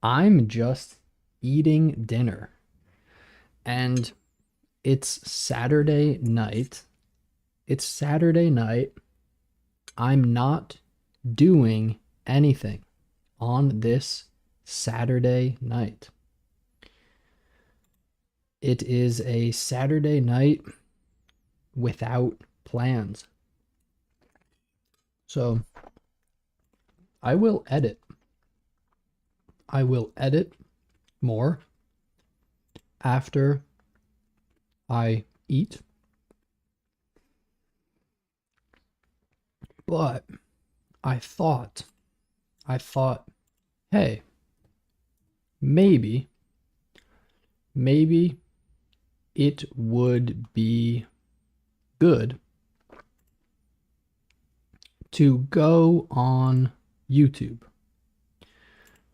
I'm just eating dinner and it's Saturday night. It's Saturday night. I'm not doing anything on this Saturday night. It is a Saturday night without plans. So I will edit. I will edit more after I eat. But I thought, hey, maybe, maybe it would be good to go on YouTube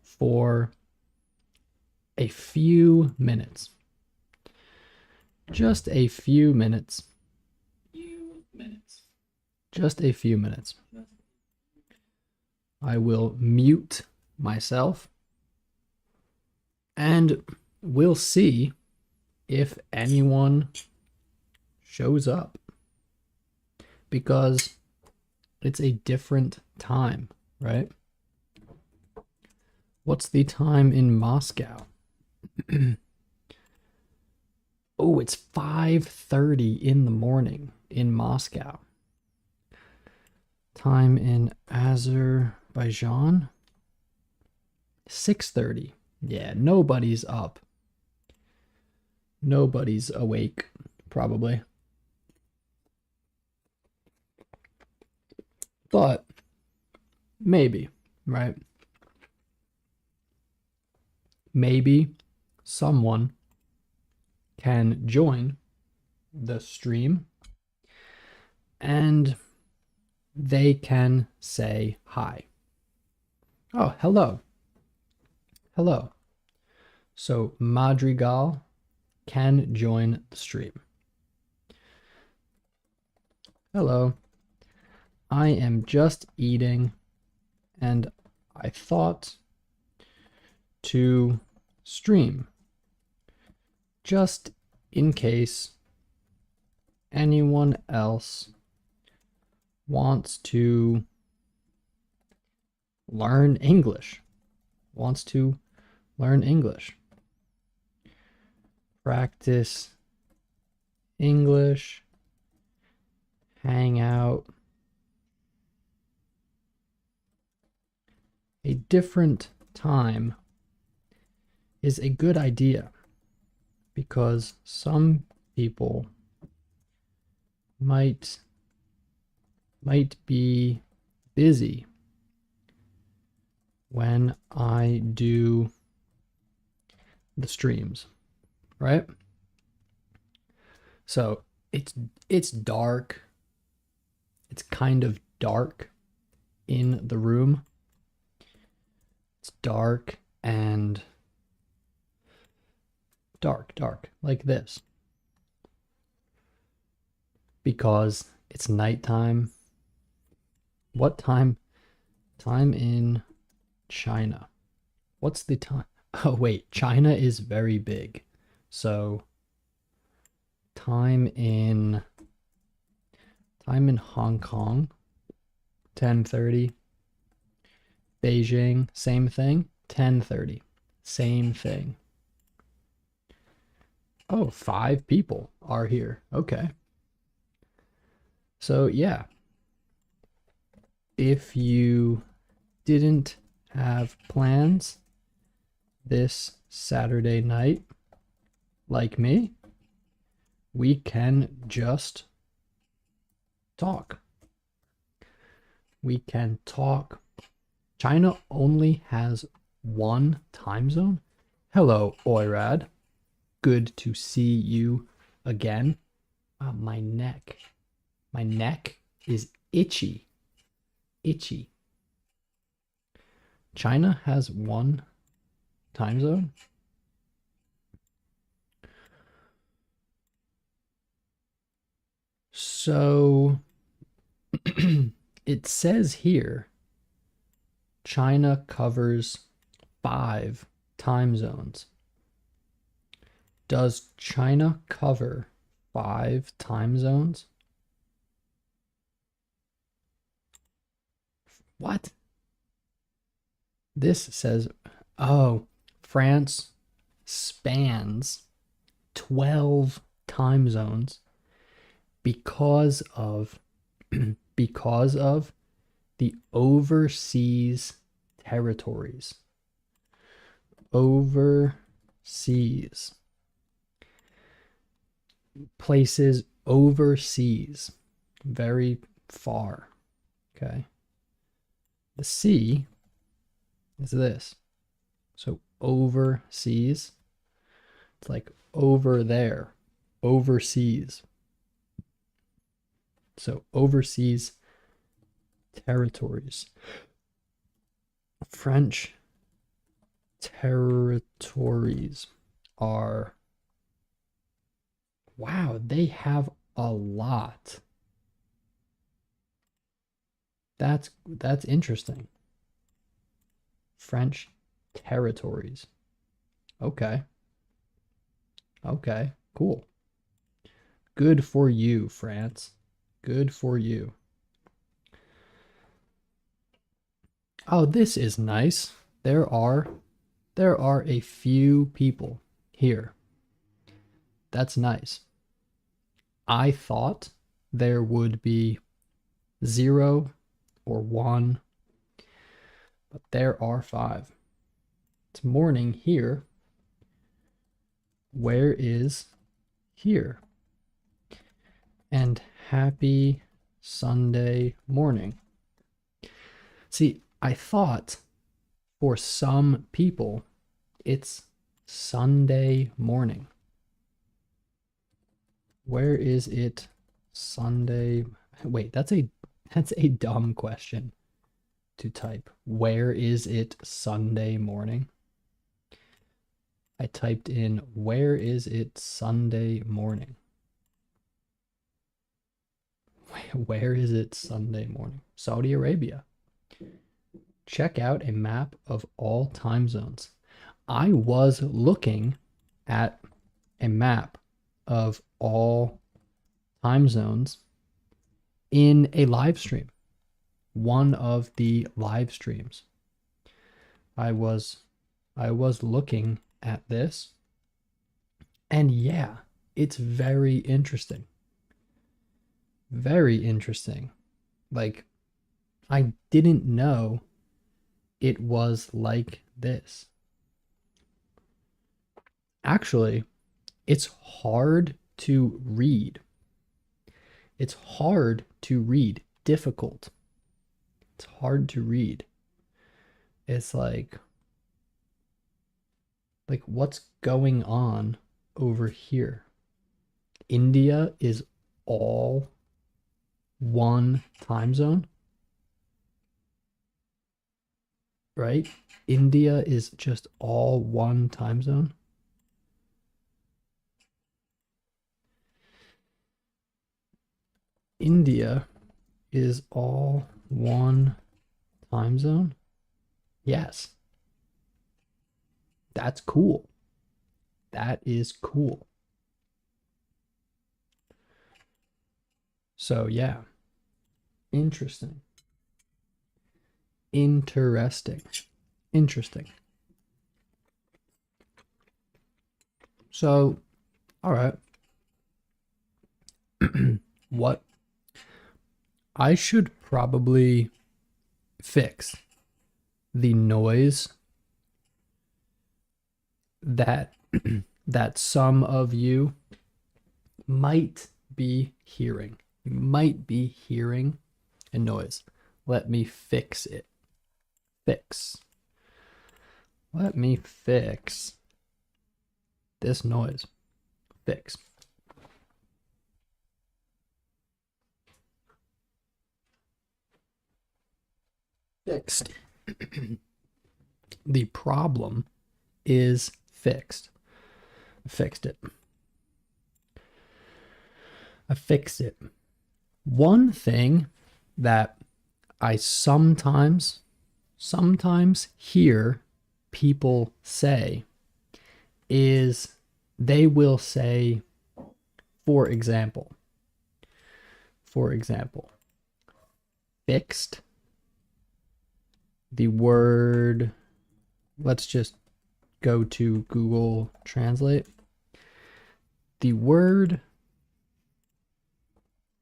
for a few minutes. Just a few minutes. Just a few minutes. I will mute myself and we'll see if anyone shows up because it's a different time, right? What's the time in Moscow? Oh, it's 5:30 in the morning in Moscow. Time in Azerbaijan? 6:30. Yeah, nobody's up. Nobody's awake, probably. But maybe, right? Maybe someone can join the stream and they can say hi. Oh, hello. Hello. So Madrigal can join the stream. Hello. I am just eating and I thought to stream just in case anyone else wants to learn English, practice English, hang out. A different time is a good idea because some people might be busy when I do the streams, right? So it's dark. It's kind of dark in the room. It's dark and dark like this because it's nighttime. What time? Time in China. What's the time? Oh, wait, China is very big. So time in Hong Kong, 10:30. Beijing, same thing, 10:30. Same thing. Oh, 5 people are here. Okay. So, yeah. If you didn't have plans this Saturday night, like me, we can just talk. We can talk. China only has one time zone. Hello, Oirad. Good to see you again. My neck is itchy. China has one time zone. So it says here China covers 5 time zones. Does China cover 5 time zones? What? This says, oh, France spans 12 time zones because of because of the overseas territories. Overseas. Places overseas. Very far. Okay. The sea is this. So overseas. It's like over there. Overseas. So overseas territories. French territories are, wow, they have a lot. That's interesting. French territories. Okay. Okay, cool. Good for you, France. Good for you. Oh, this is nice. There are a few people here. That's nice. I thought there would be 0 or 1, but there are 5. It's morning here. Where is here? And happy Sunday morning. See, I thought for some people it's Sunday morning. Where is it Sunday? Wait, that's a dumb question to type. Where is it Sunday morning? I typed in, where is it Sunday morning? Where is it Sunday morning? Saudi Arabia. Check out a map of all time zones. I was looking at a map of all time zones in a live stream. One of the live streams. I was looking at this, and yeah, it's very interesting. Very interesting. Like, I didn't know it was like this. Actually, it's hard to read. It's hard to read. Difficult. It's hard to read. It's like what's going on over here? India is all one time zone, right? India is just all one time zone. India is all one time zone? Yes. That's cool. That is cool. So, yeah. Interesting. Interesting. Interesting. So, all right. What I should probably fix the noise that that some of you might be hearing. You might be hearing a noise. Let me fix it. Fix. Let me fix this noise. Fix. Fixed. The problem is fixed. I fixed it. I fixed it. One thing that I sometimes hear people say is they will say, for example, fixed, the word, let's just go to Google Translate. The word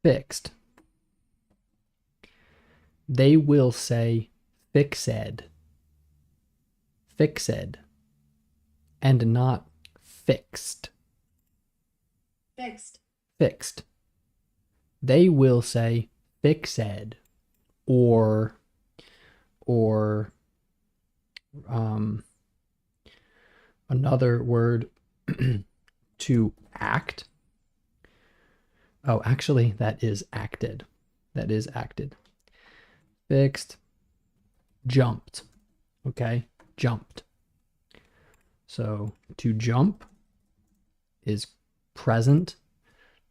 fixed, they will say fixed, and not fixed. Fixed. They will say fixed, or another word to act. Oh, actually, that is acted. Fixed, jumped. Okay, jumped. So to jump is present.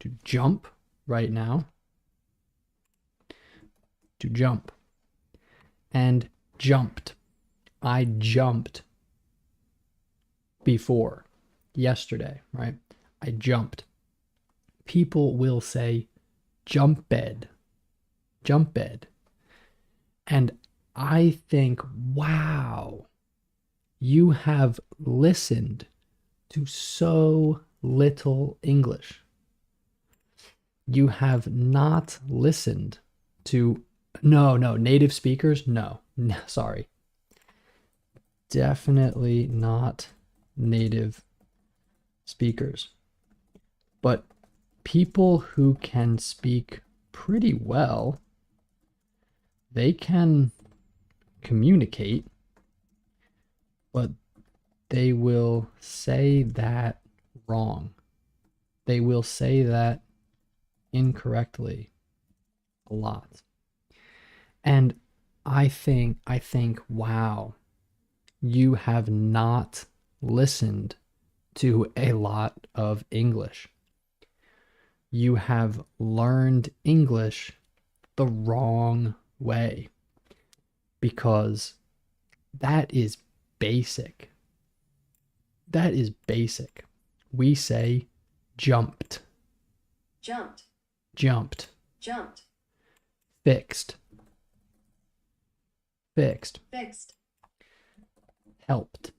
To jump right now. To jump. And jumped. I jumped before. Yesterday, right? I jumped. People will say jump bed. And I think, wow, you have listened to so little English. You have not listened to, no, native speakers? No, sorry. Definitely not native speakers. But people who can speak pretty well, they can communicate, but they will say that wrong. They will say that incorrectly a lot. And I think, wow, you have not listened to a lot of English. You have learned English the wrong way, because that is basic. We say jumped. Fixed. Helped.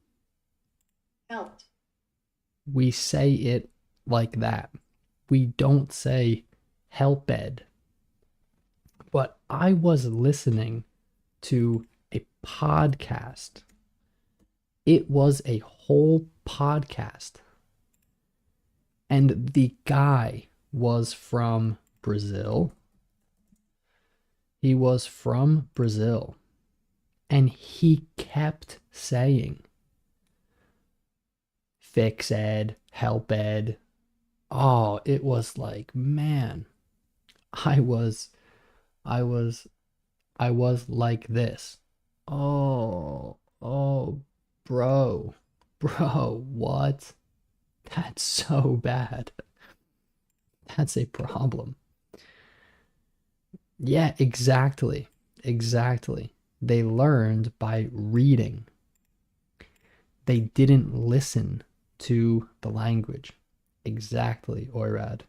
We say it like that. We don't say helped. But I was listening to a podcast. It was a whole podcast. And the guy was from Brazil. He was from Brazil. And he kept saying fixed, helped. Oh, it was like, man, I was like this. Oh, bro, what? That's so bad. That's a problem. Yeah, exactly. They learned by reading. They didn't listen to the language. Exactly, Oirad.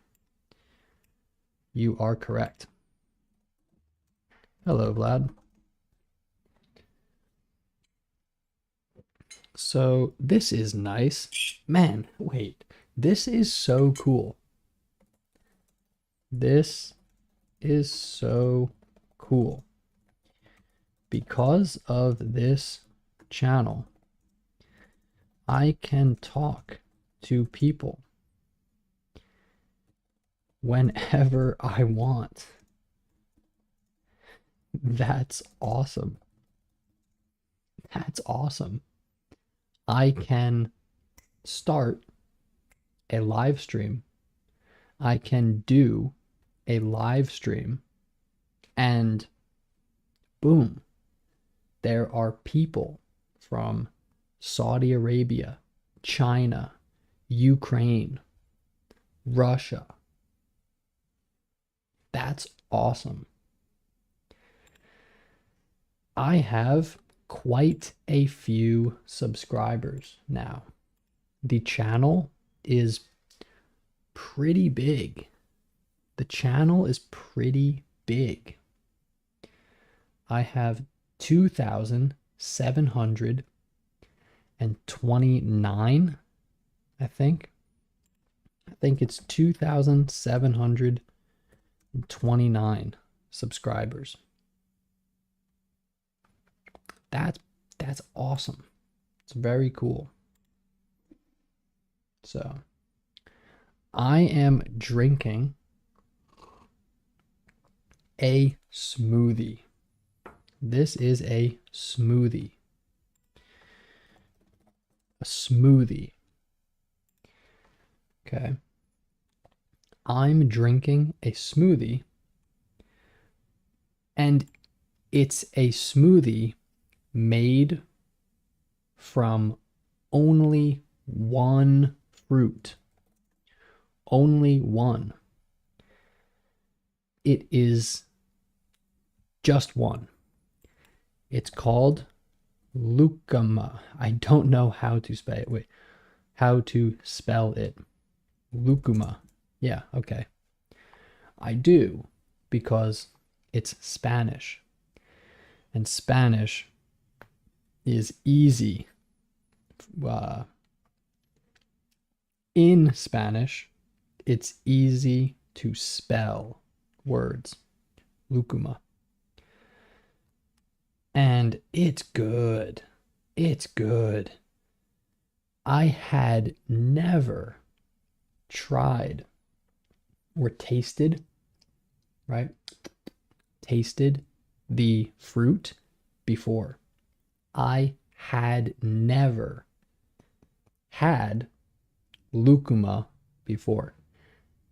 You are correct. Hello, Vlad. So this is nice. Man, wait. This is so cool. This is so cool. Because of this channel, I can talk to people whenever I want. That's awesome. I can start a live stream. I can do a live stream, and boom, there are people from Saudi Arabia, China, Ukraine, Russia. That's awesome. I have quite a few subscribers now. The channel is pretty big. The channel is pretty big. I have 2,729, I think. I think it's 2,729 subscribers. That's awesome. It's very cool. So, I am drinking a smoothie. This is a smoothie. A smoothie. Okay. I'm drinking a smoothie, and it's a smoothie made from only one fruit. Only one. It is just one. It's called lucuma. I don't know how to spell it. Wait, how to spell it? Lucuma. Yeah, okay. I do because it's Spanish. And Spanish is easy. In Spanish, it's easy to spell words. Lucuma. And it's good. It's good. I had never tried or tasted, right? Tasted the fruit before. I had never had lucuma before.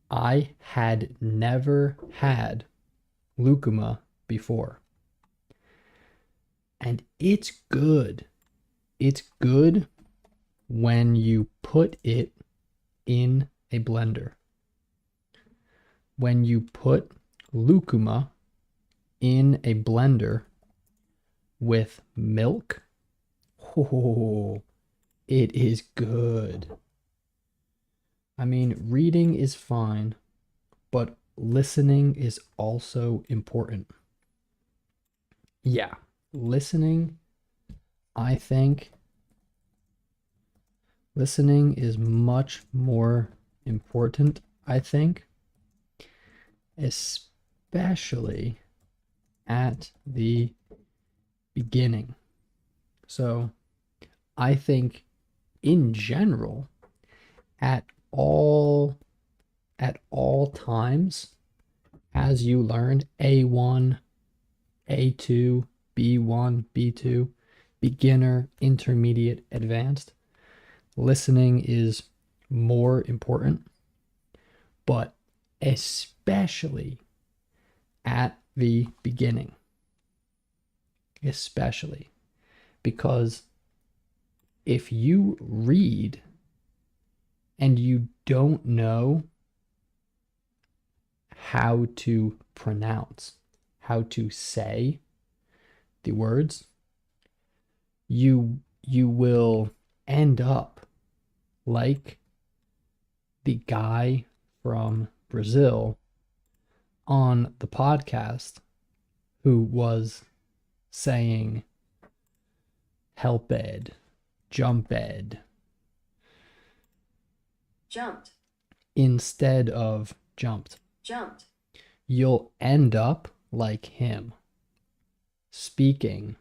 I had never had lucuma before. And it's good. It's good when you put it in a blender. When you put lucuma in a blender with milk, oh, it is good. I mean, reading is fine, but listening is also important. Yeah, listening, I think, listening is much more important, I think, especially at the beginning. So I think in general, at all times, as you learn A1, A2, B1, B2, beginner, intermediate, advanced, listening is more important, but especially at the beginning. Especially because if you read and you don't know how to pronounce, how to say the words, you will end up like the guy from Brazil on the podcast who was saying helped, jumped, jumped, instead of jumped. jumped, You'll end up like him, speaking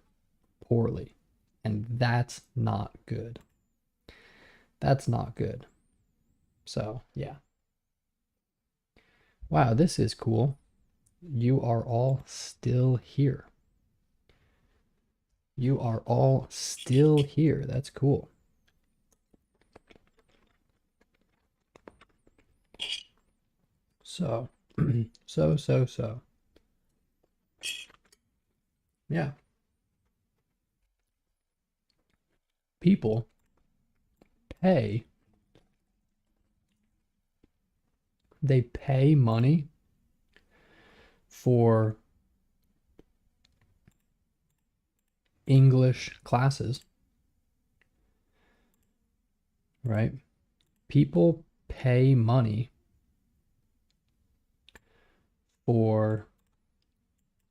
poorly. And that's not good. That's not good. So, yeah. Wow, this is cool. You are all still here. You are all still here. That's cool. So, so. Yeah. People pay, they pay money for English classes, right? People pay money for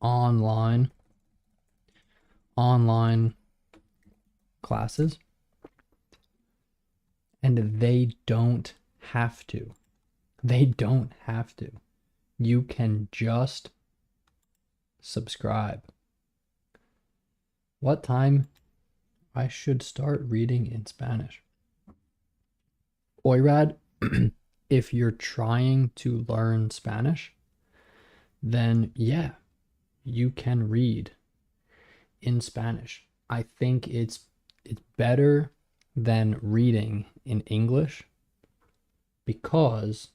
online classes, and they don't have to. They don't have to. You can just subscribe. What time I should start reading in Spanish? Oirad, if you're trying to learn Spanish, then yeah, you can read in Spanish. I think it's better than reading in English because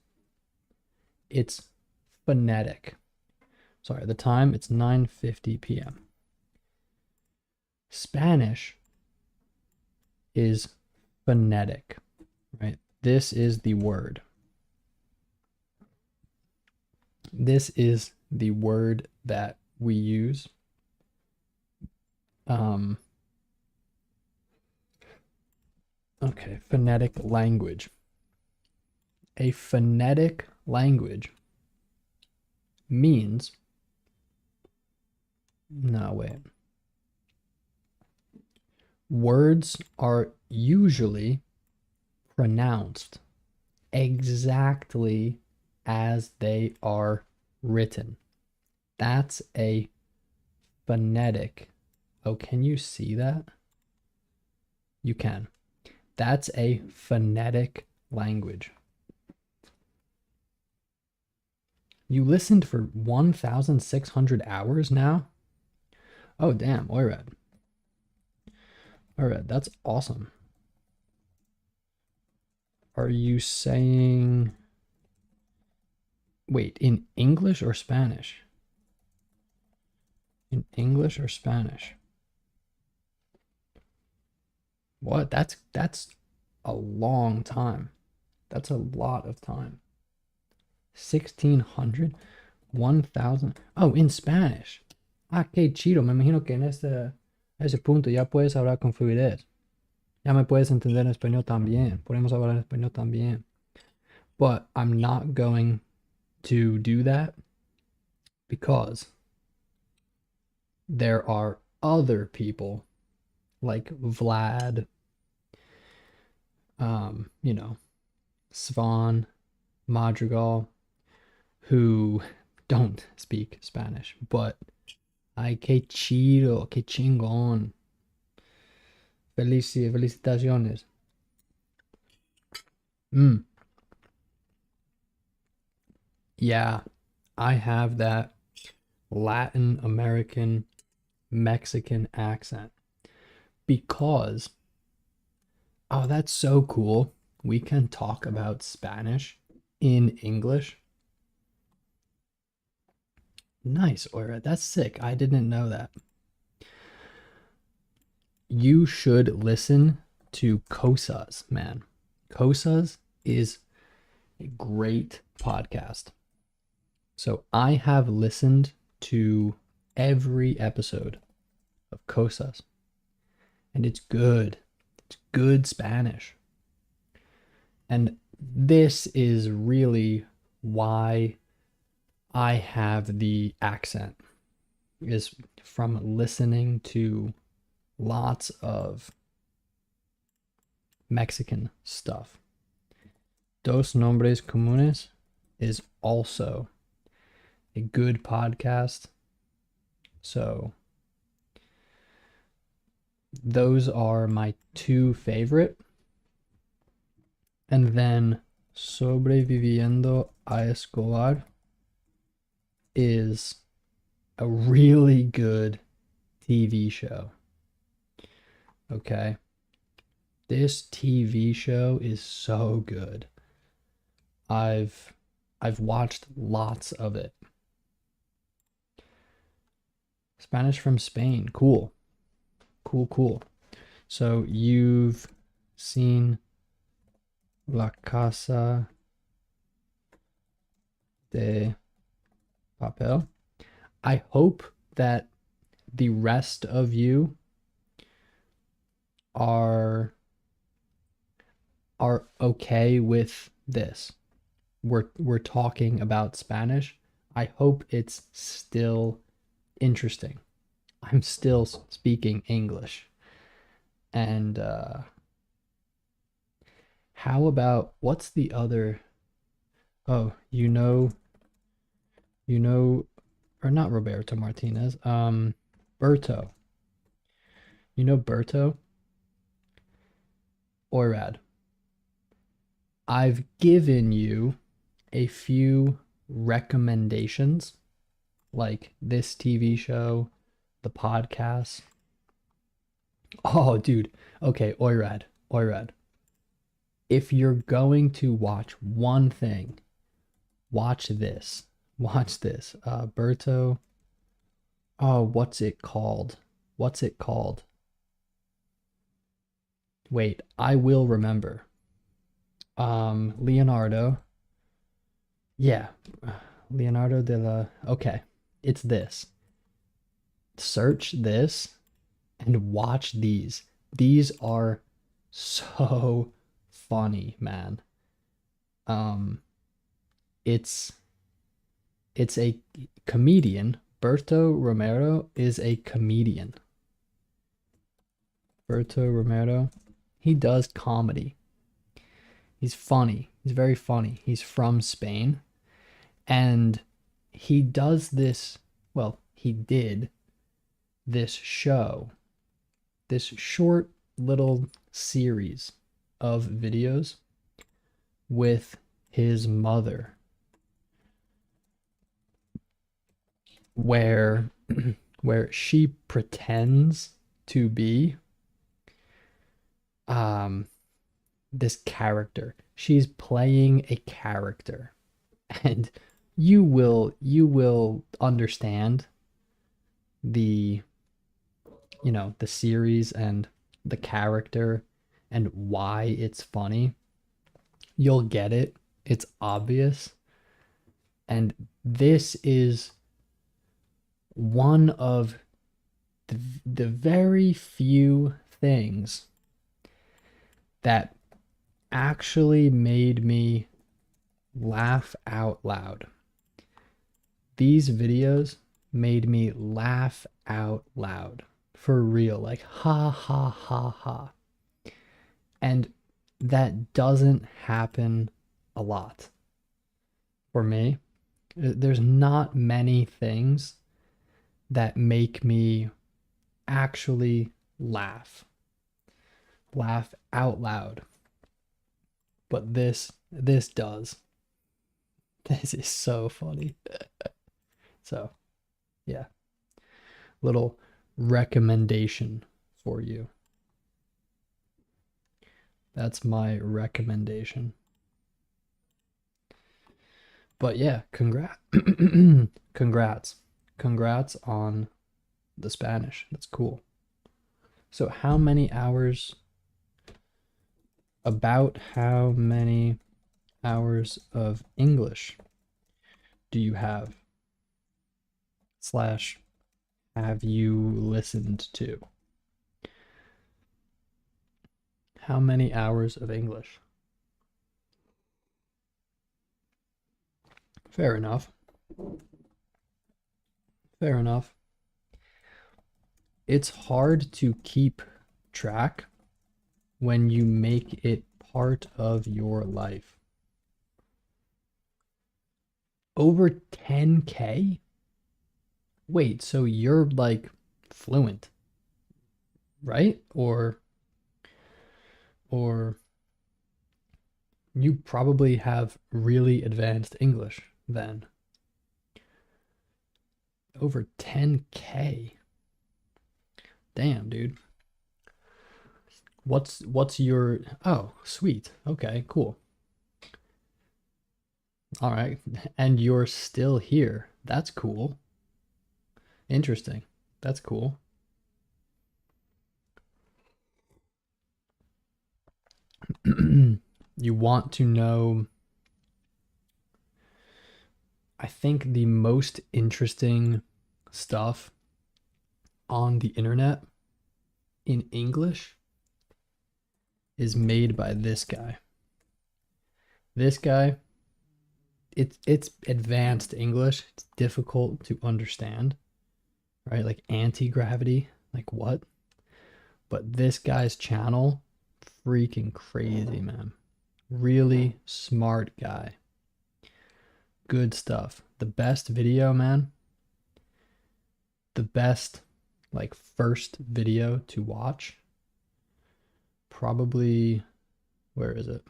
it's phonetic. Sorry, the time, it's 9:50 p.m. Spanish is phonetic, right? This is the word. This is the word that we use. Okay, phonetic language. A phonetic language means, no, wait. Words are usually pronounced exactly as they are written. That's a phonetic. Oh, can you see that? You can. That's a phonetic language. You listened for 1,600 hours now? Oh, damn, Oirad. Alright, that's awesome. Are you saying... Wait, in English or Spanish? In English or Spanish? What? That's a long time. That's a lot of time. 1,600? 1,000? Oh, in Spanish. Ah, qué chido. Me imagino que en ese punto ya puedes hablar con fluidez. Ya me puedes entender en español también. Podemos hablar en español también. But I'm not going to do that because there are other people like Vlad, you know, Svan, Madrigal, who don't speak Spanish, but ay, qué chido, qué chingón. Felicitaciones. Yeah, I have that Latin American Mexican accent because, oh, that's so cool. We can talk about Spanish in English. Nice, Oira. That's sick. I didn't know that. You should listen to Cosas, man. Cosas is a great podcast. So I have listened to every episode of Cosas, and it's good. It's good Spanish. And this is really why I have the accent, is from listening to lots of Mexican stuff. Dos Nombres Comunes is also a good podcast. So those are my two favorite. And then Sobreviviendo a Escolar is a really good TV show. Okay. This TV show is so good. I've watched lots of it. Spanish from Spain. Cool. Cool. So you've seen La Casa de Papel. I hope that the rest of you are are okay with this. We're talking about Spanish. I hope it's still interesting. I'm still speaking English. And how about what's the other? Oh, you know, or not Roberto Martinez. Berto. You know Berto Oirad. I've given you a few recommendations, like this TV show, the podcast. Oh, dude. Okay, Oirad. Oirad. If you're going to watch one thing, watch this. Watch this. Berto. Oh, what's it called? What's it called? Wait, I will remember. Leonardo. Yeah. Leonardo de la. Okay. It's this. Search this and watch these. These are so funny, man. Um, it's it's a comedian. Berto Romero is a comedian. Berto Romero, he does comedy. He's funny. He's very funny. He's from Spain and he does this, well, he did this show, this short little series of videos with his mother where where she pretends to be um this character. She's playing a character and you will understand the the series and the character and why it's funny. You'll get it. It's obvious. And this is one of the very few things that actually made me laugh out loud. These videos made me laugh out loud. For real. Like, ha ha ha ha. And that doesn't happen a lot for me. There's not many things that make me actually laugh out loud. But this does. This is so funny. So, yeah, little recommendation for you. That's my recommendation. But yeah, congrats. Congrats on the Spanish. That's cool. So how many hours of English do you have slash have you listened to? How many hours of English? Fair enough. Fair enough. It's hard to keep track when you make it part of your life. Over 10K? Wait, so you're like fluent, right? Or you probably have really advanced English then. Over 10K. Damn, dude. What's your Oh, sweet. Okay, cool. All right. And you're still here. That's cool. Interesting. That's cool. You want to know, I think the most interesting stuff on the internet in English is made by this guy. This guy, it's advanced English. It's difficult to understand, right? Like anti-gravity, like what? But this guy's channel, freaking crazy, man. Really smart guy. Good stuff. The best video, man. The best, like, first video to watch. Probably, where is it?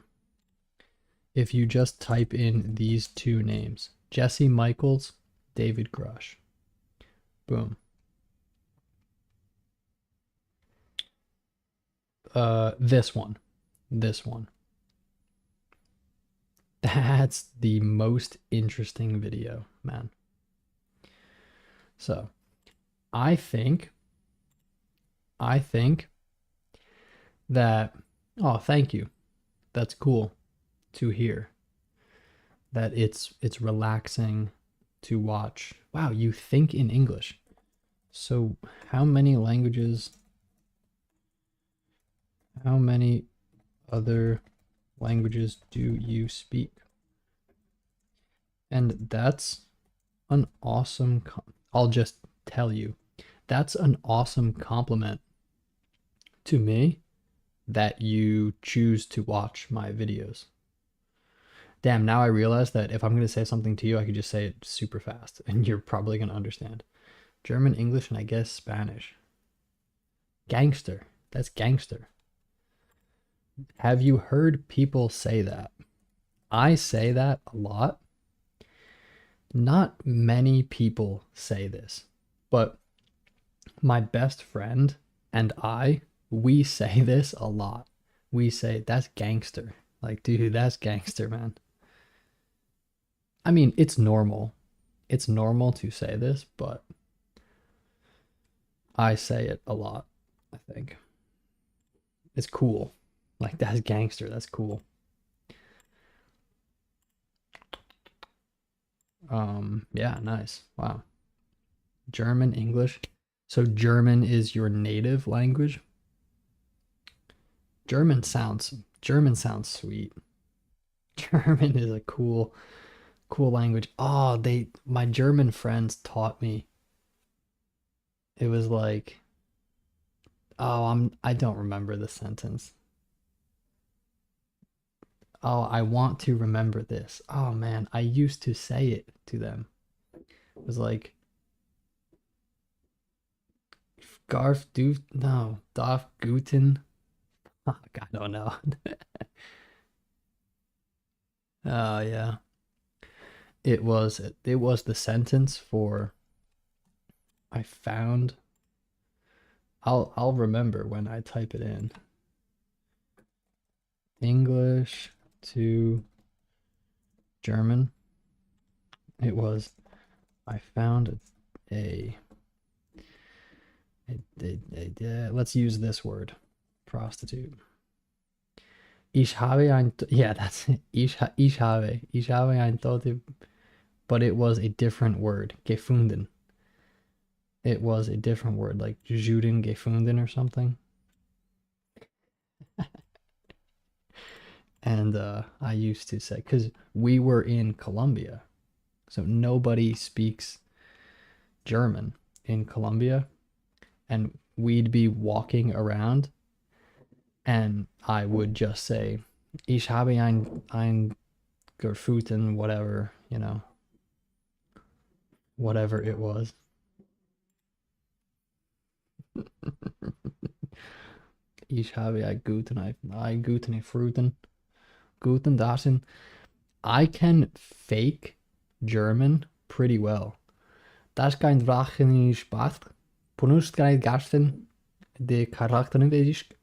If you just type in these two names, Jesse Michaels, David Grush. Boom. This one. This one. That's the most interesting video, man. So, I think that, oh, thank you. That's cool to hear. That it's relaxing to watch. Wow, you think in English. So, how many other languages do you speak? And that's an awesome I'll just tell you. That's an awesome compliment to me that you choose to watch my videos. Damn, now I realize that if I'm going to say something to you, I could just say it super fast and you're probably going to understand. German, English, and I guess Spanish. Gangster. That's gangster. Have you heard people say that? I say that a lot. Not many people say this, but my best friend and we say this a lot. We say, that's gangster. Like, dude, that's gangster, man. I mean, it's normal. It's normal to say this, but I say it a lot, I think. It's cool. Like, that's gangster. That's cool. Yeah, nice. Wow. German, English. So German is your native language? German sounds sweet. German is a cool language. Oh, my German friends taught me. It was like, oh, I don't remember the sentence. Oh, I want to remember this. Oh man, I used to say it to them. It was like Garf du no, Darf Guten. Oh, I don't know. Oh yeah. It was the sentence for I found I'll remember when I type it in. English to German. It was I found a let's use this word. Prostitute. Ich habe ein yeah, that's it. Ich habe ein Tote, but it was a different word. Gefunden. It was a different word, like Juden gefunden or something. And I used to say, because we were in Colombia, so nobody speaks German in Colombia, and we'd be walking around, and I would just say, Ich habe ein Gefunden, whatever, whatever it was. Ich habe ein guten Fruten. Guten Daten. I can fake German pretty well. Das kein Drachen Spaß. Ponust kein Gasten. De Charakteren ist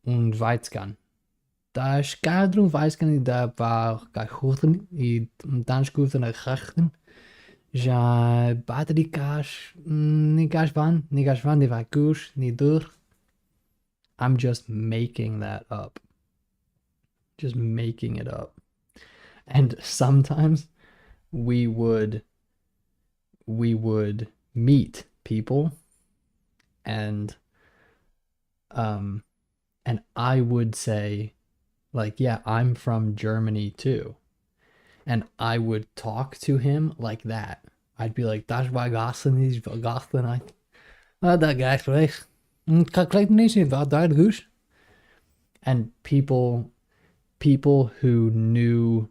und Weizgan. Da Skadron Weizgan da war Gachuchten e Danschguten a Gachten. Ja Batrikas Nigas van de Vacush ni dur. I'm just making that up. Just making it up. And sometimes we would meet people and And I would say, like, yeah, I'm from Germany too. And I would talk to him like that. I'd be like, "Das war gestern, is gestern night. Ah, that guy's right. And people who knew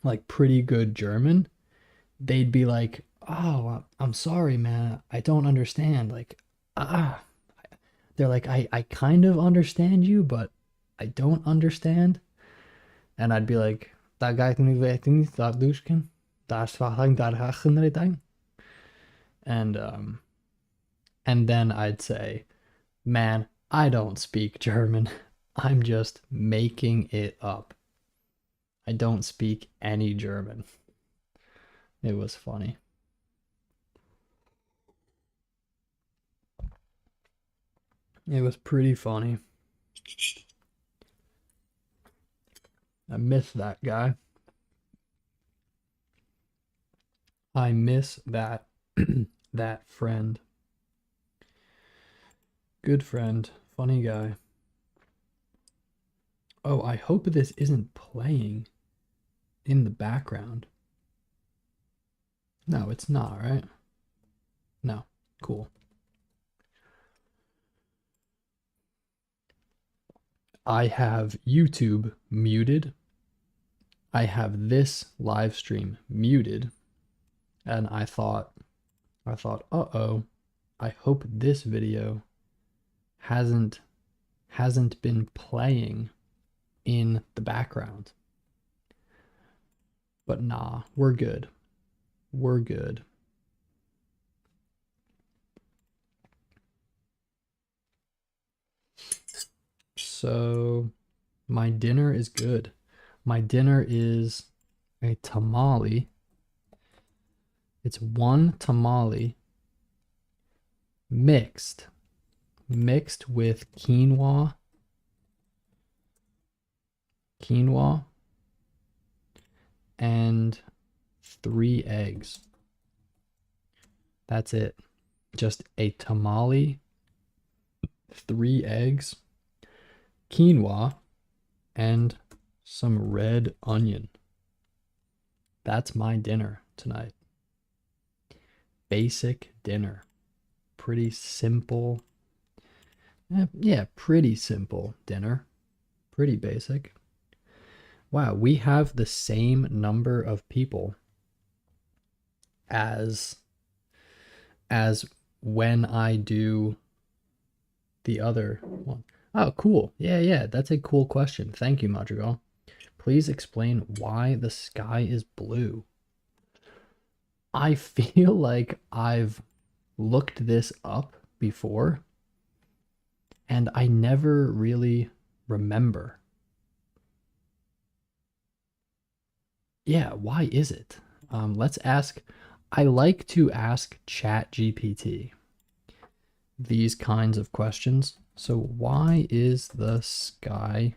like pretty good German, they'd be like, "Oh, I'm sorry, man. I don't understand." Like, ah, they're like, I kind of understand you, but I don't understand." And I'd be like, "Dat ga ik niet weten, dat Dushkin. Daar is daar hachen and then I'd say, "Man, I don't speak German. I'm just making it up. I don't speak any German." It was funny. It was pretty funny. I miss that guy. I miss that that friend. Good friend, funny guy. Oh, I hope this isn't playing in the background. No, it's not, right? No. Cool. I have YouTube muted. I have this live stream muted. And I thought, uh-oh, I hope this video hasn't been playing in the background. But nah, we're good. We're good. So my dinner is good. My dinner is a tamale. It's one tamale mixed with quinoa and 3 eggs. That's it. Just a tamale, 3 eggs, quinoa, and some red onion. That's my dinner tonight. Basic dinner. Pretty simple. Yeah, pretty simple dinner. Pretty basic. Wow, we have the same number of people as when I do the other one. Oh, cool. Yeah, that's a cool question. Thank you, Madrigal. Please explain why the sky is blue. I feel like I've looked this up before and I never really remember. Yeah, why is it? Let's ask. I like to ask ChatGPT these kinds of questions. So, why is the sky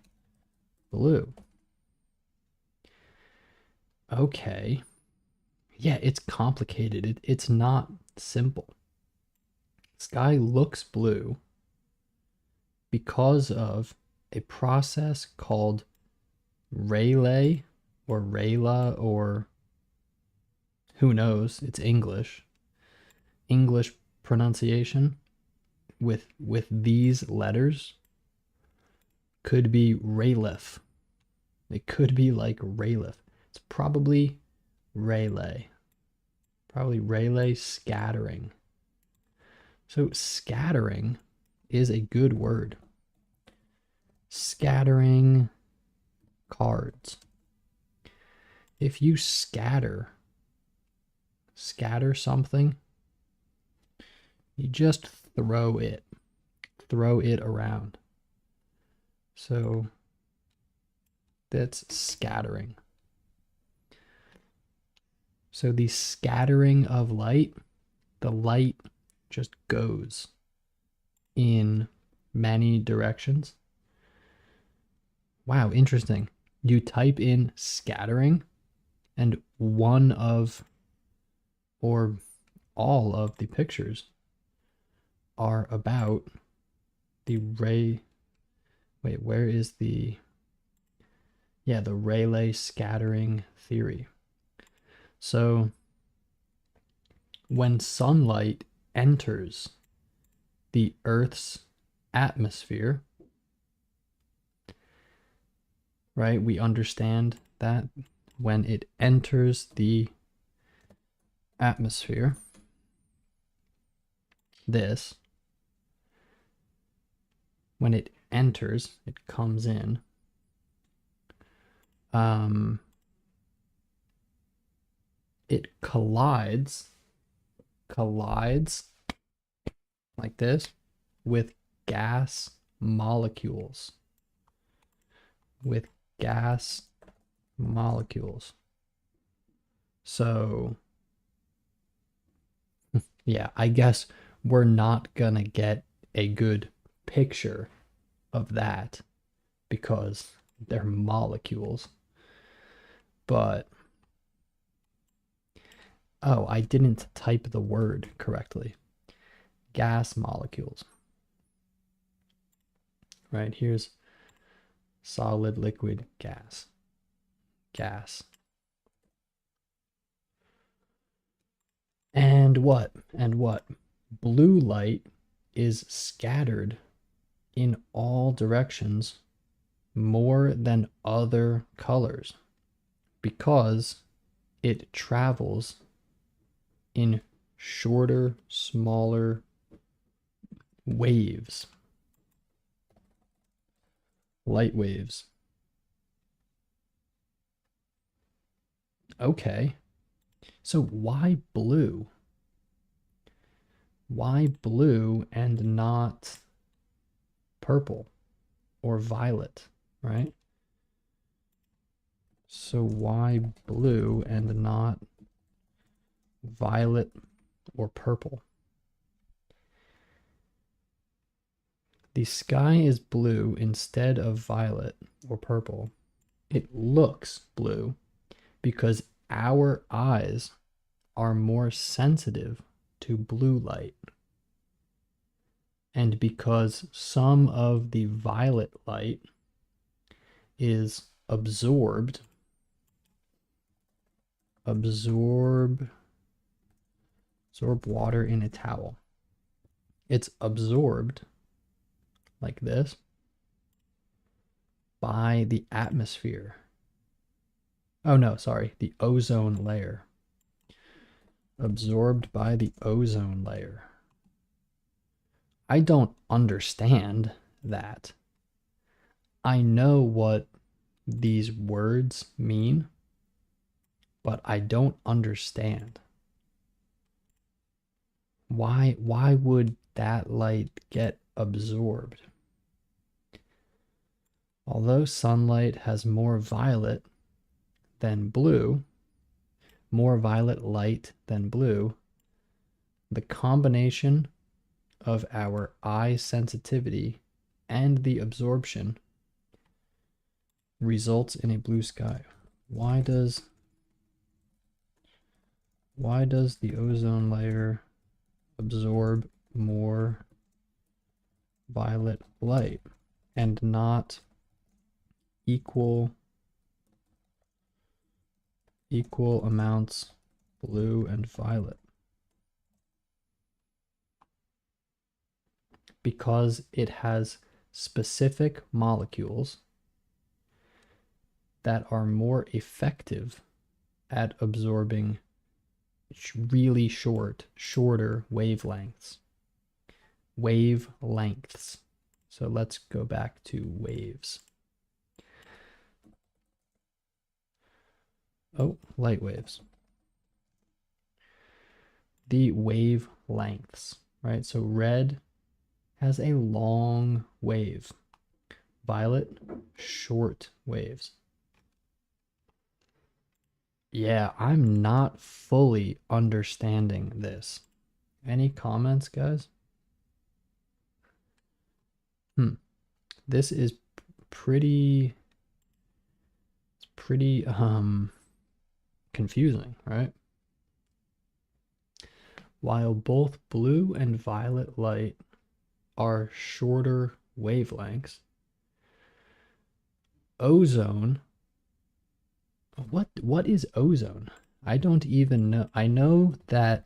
blue? Okay. Yeah, it's complicated. It's not simple. Sky looks blue because of a process called Rayleigh or Rayla or who knows, it's English pronunciation with these letters could be Rayleigh. It could be like Rayleigh. It's probably Rayleigh. Probably Rayleigh scattering. So scattering is a good word. Scattering cards. If you scatter something, you just throw it around. So that's scattering. So the scattering of light, the light just goes in many directions. Wow, interesting. You type in scattering and one of or all of the pictures are about the wait, where is the, yeah, the Rayleigh scattering theory. So when sunlight enters the Earth's atmosphere, right, we understand that when it enters the atmosphere, this, when it enters, it comes in, it collides like this with gas molecules. With gas molecules. So, yeah, I guess we're not gonna get a good picture of that because they're molecules. But, oh, I didn't type the word correctly. Gas molecules. Right, here's solid, liquid, gas. Gas. And what? And what? Blue light is scattered in all directions more than other colors because it travels in shorter, smaller waves. Light waves. Okay. So why blue? Why blue and not purple or violet, right? So why blue and not violet or purple? The sky is blue instead of violet or purple. It looks blue because our eyes are more sensitive to blue light. And because some of the violet light is absorb water in a towel. It's absorbed like this by the atmosphere. Oh no, sorry, the ozone layer. Absorbed by the ozone layer. I don't understand that. I know what these words mean, but I don't understand. Why would that light get absorbed? Although sunlight has more violet than blue, more violet light than blue, the combination of our eye sensitivity and the absorption results in a blue sky. Why does the ozone layer absorb more violet light and not equal amounts blue and violet? Because it has specific molecules that are more effective at absorbing really shorter wavelengths. Wavelengths. So let's go back to waves. Oh, light waves. The wavelengths, right? So red has a long wave. Violet, short waves. Yeah, I'm not fully understanding this. Any comments, guys? This is pretty confusing, right? While both blue and violet light are shorter wavelengths, ozone. What is ozone? I don't even know. I know that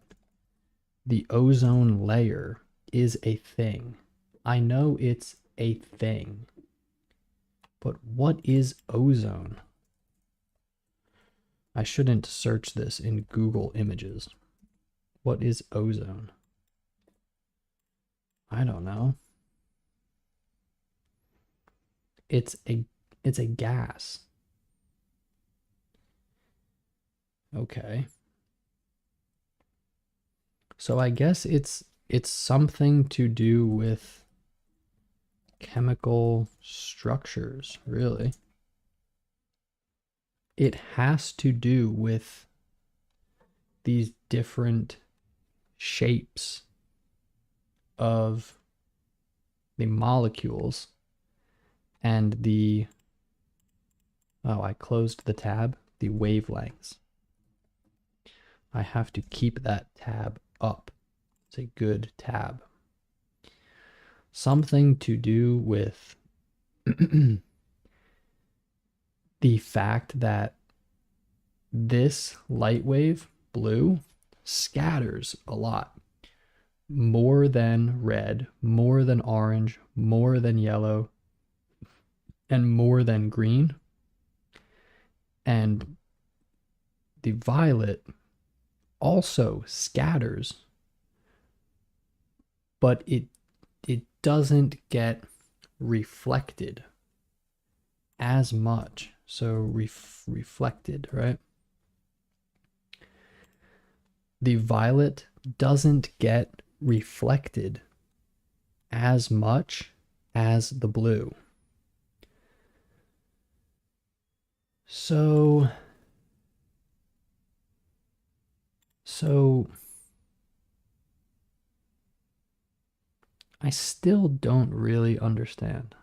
the ozone layer is a thing. I know it's a thing. But what is ozone? I shouldn't search this in Google Images. What is ozone? I don't know. It's a gas. Okay. So I guess it's something to do with chemical structures, really. It has to do with these different shapes of the molecules and the, oh, I closed the tab, the wavelengths. I have to keep that tab up. It's a good tab. Something to do with the fact that this light wave, blue, scatters a lot. More than red, more than orange, more than yellow, and more than green. And the violet also scatters, but it doesn't get reflected as much. So reflected, right? The violet doesn't get reflected as much as the blue. So I still don't really understand.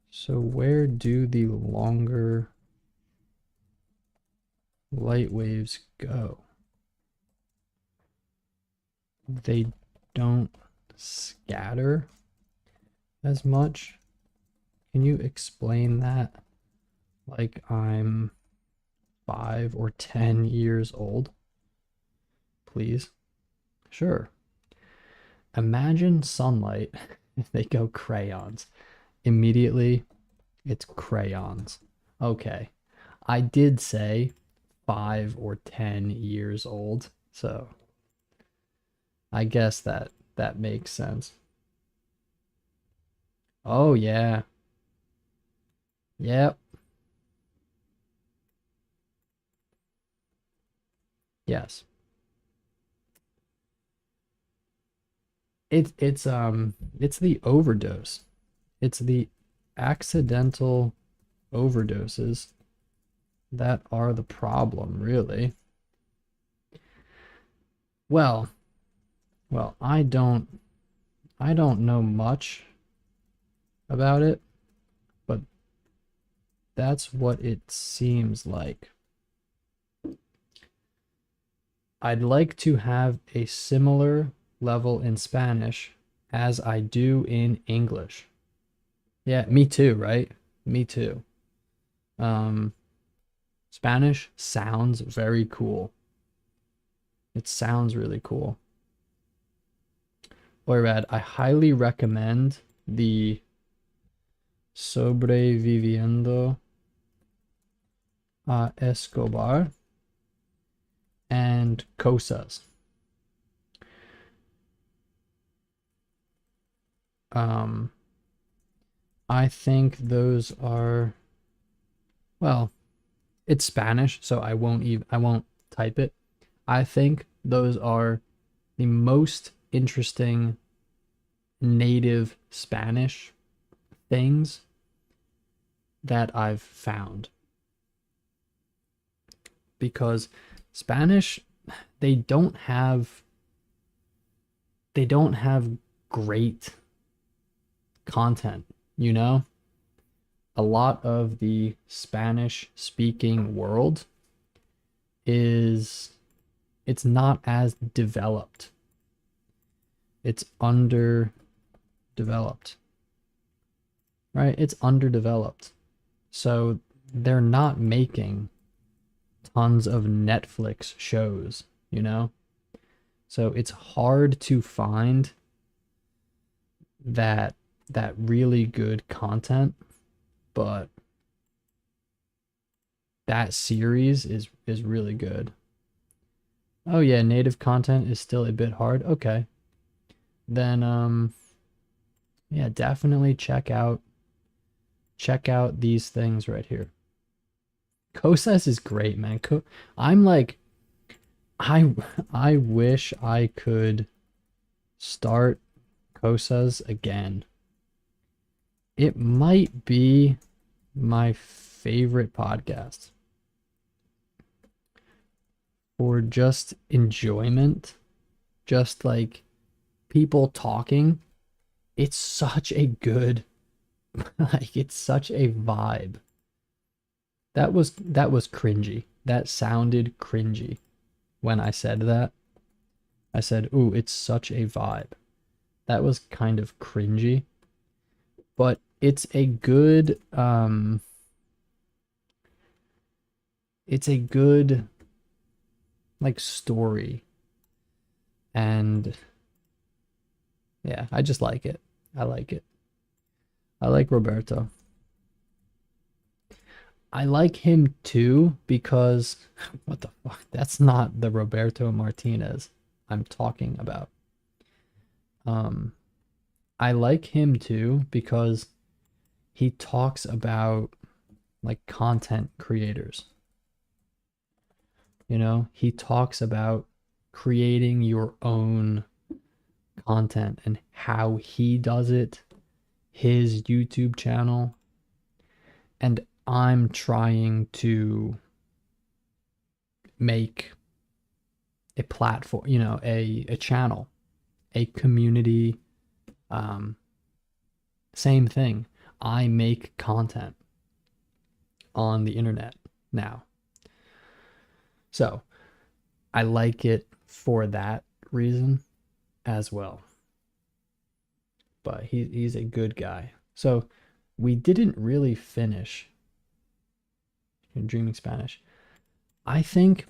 So where do the longer light waves go? They don't scatter as much. Can you explain that? Like I'm 5 or 10 years old? Please. Sure. Imagine sunlight. They go crayons. Immediately, it's crayons. Okay. I did say 5 or 10 years old, so I guess that makes sense. Oh yeah. Yep. Yes. It's the overdose. It's the accidental overdoses that are the problem, really. Well, I don't know much about it, but that's what it seems like. I'd like to have a similar level in Spanish as I do in English. Yeah, me too, right? Me too. Um, Spanish sounds very cool. It sounds really cool. Oirad, I highly recommend the Sobreviviendo a Escobar and Cosas. I think those are, well, it's Spanish, so I won't type it. I think those are the most interesting native Spanish things that I've found. Because Spanish, they don't have they don't have great content, you know? A lot of the Spanish speaking world is it's not as developed. It's underdeveloped. right? It's underdeveloped. So they're not making tons of Netflix shows, you know? So it's hard to find that really good content, but that series is really good. Oh yeah, native content is still a bit hard. Okay. Then yeah, definitely check out these things right here. Kosas is great, man. I'm like I I wish I could start Kosas again. It might be my favorite podcast for just enjoyment, just like people talking. It's such a good like it's such a vibe. That was cringy. That sounded cringy when I said that. I said, "Ooh, it's such a vibe." That was kind of cringy, but it's a good like story, and yeah, I just like it. I like it. I like Roberto. I like him too because what the fuck? That's not the Roberto Martinez I'm talking about. Um, I like him too because he talks about like content creators. You know, he talks about creating your own content and how he does it, his YouTube channel, and I'm trying to make a platform, you know, a channel, a community. Um, Same thing. I make content on the internet now. So I like it for that reason as well. But he's a good guy. So we didn't really finish in Dreaming Spanish. I think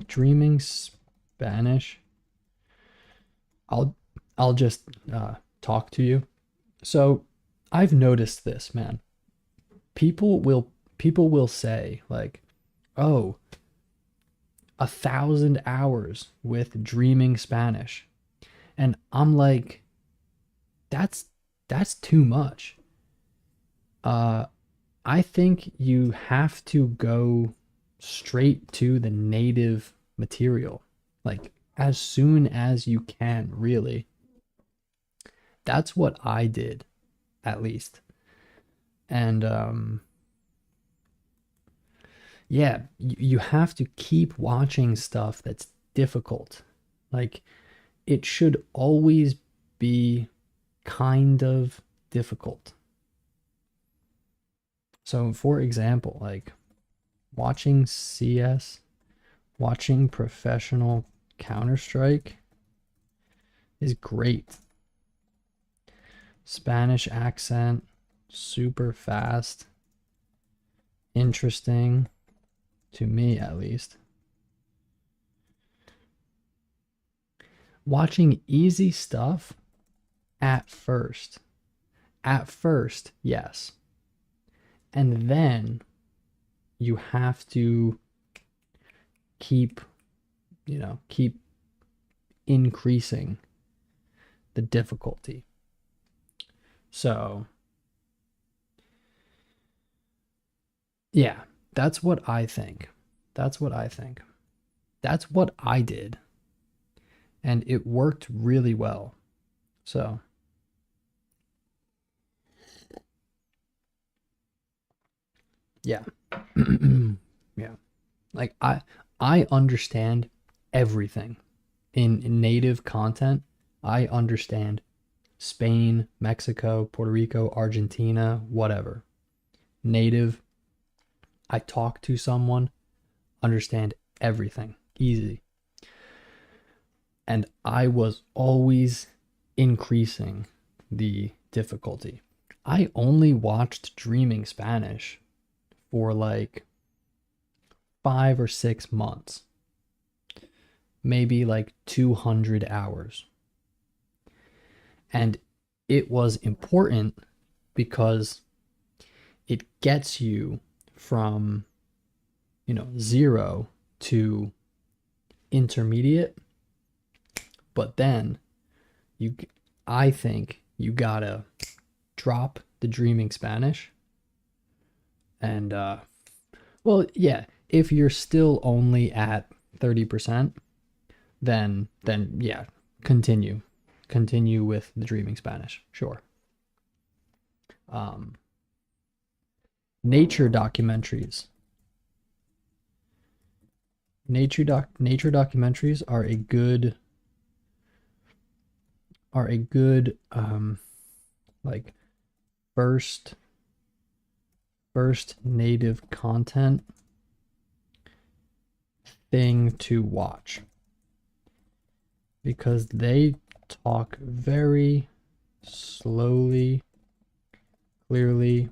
Dreaming Spanish. I'll I'll just talk to you. So I've noticed this, man. People will say like, "Oh, 1,000 hours with Dreaming Spanish," and I'm like, that's too much. Uh, I think you have to go straight to the native material, like as soon as you can, really. That's what I did, at least. And yeah, you have to keep watching stuff that's difficult. Like it should always be kind of difficult. So, for example, like watching CS, watching professional Counter Strike is great. Spanish accent, super fast, interesting, to me at least. Watching easy stuff at first. At first, yes. And then you have to keep, keep increasing the difficulty. So, yeah, that's what I think. That's what I think. That's what I did. And it worked really well. So, yeah. Yeah. Like I understand everything in native content. I understand Spain, Mexico, Puerto Rico, Argentina, whatever. Native, I talk to someone, understand everything. Easy. And I was always increasing the difficulty. I only watched Dreaming Spanish for like 5 or 6 months, maybe like 200 hours. And it was important because it gets you from, zero to intermediate, but then you I think you gotta drop the Dreaming Spanish and well, yeah, if you're still only at 30%, then yeah, continue with the Dreaming Spanish, sure. um Nature documentaries. Nature documentaries are a good like first native content thing to watch, because they talk very slowly, clearly,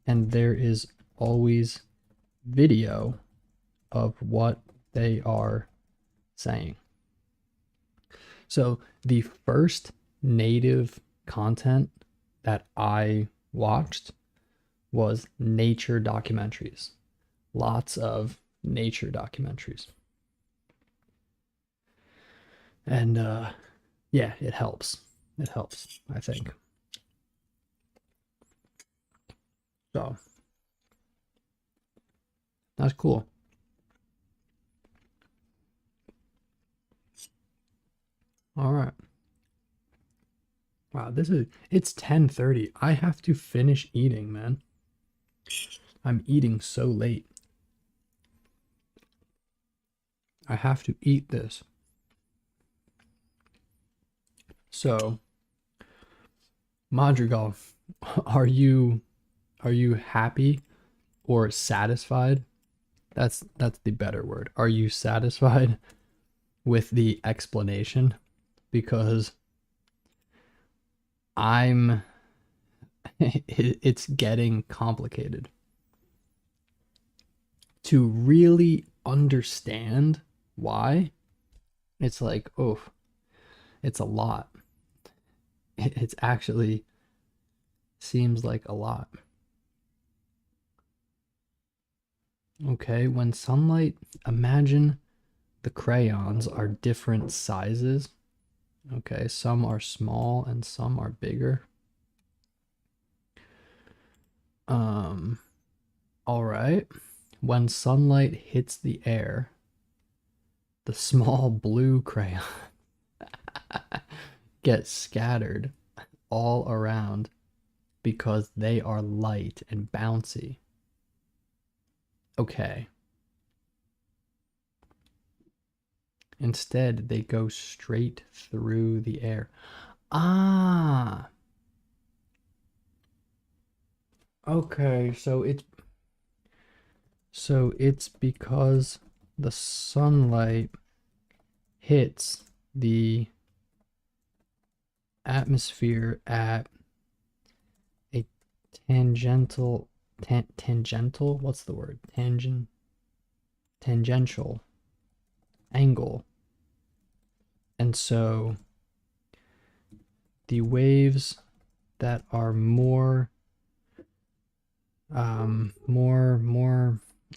and there is always video of what they are saying. So the first native content that I watched was nature documentaries. Lots of nature documentaries. And yeah, it helps. It helps, I think. So that's cool. All right. Wow, it's 10:30. I have to finish eating, man. I'm eating so late. I have to eat this. So, Madrigal, are you happy or satisfied? That's the better word. Are you satisfied with the explanation? Because I'm it's getting complicated. To really understand why, it's like, oh, it's a lot. It's actually seems like a lot. Okay, when sunlight, imagine the crayons are different sizes. Okay, some are small and some are bigger. All right. When sunlight hits the air, the small blue crayon get scattered all around because they are light and bouncy. Okay. Instead, they go straight through the air. Ah. Okay, so it's because the sunlight hits the atmosphere at a tangential, what's the word? Tangential angle. And so the waves that are more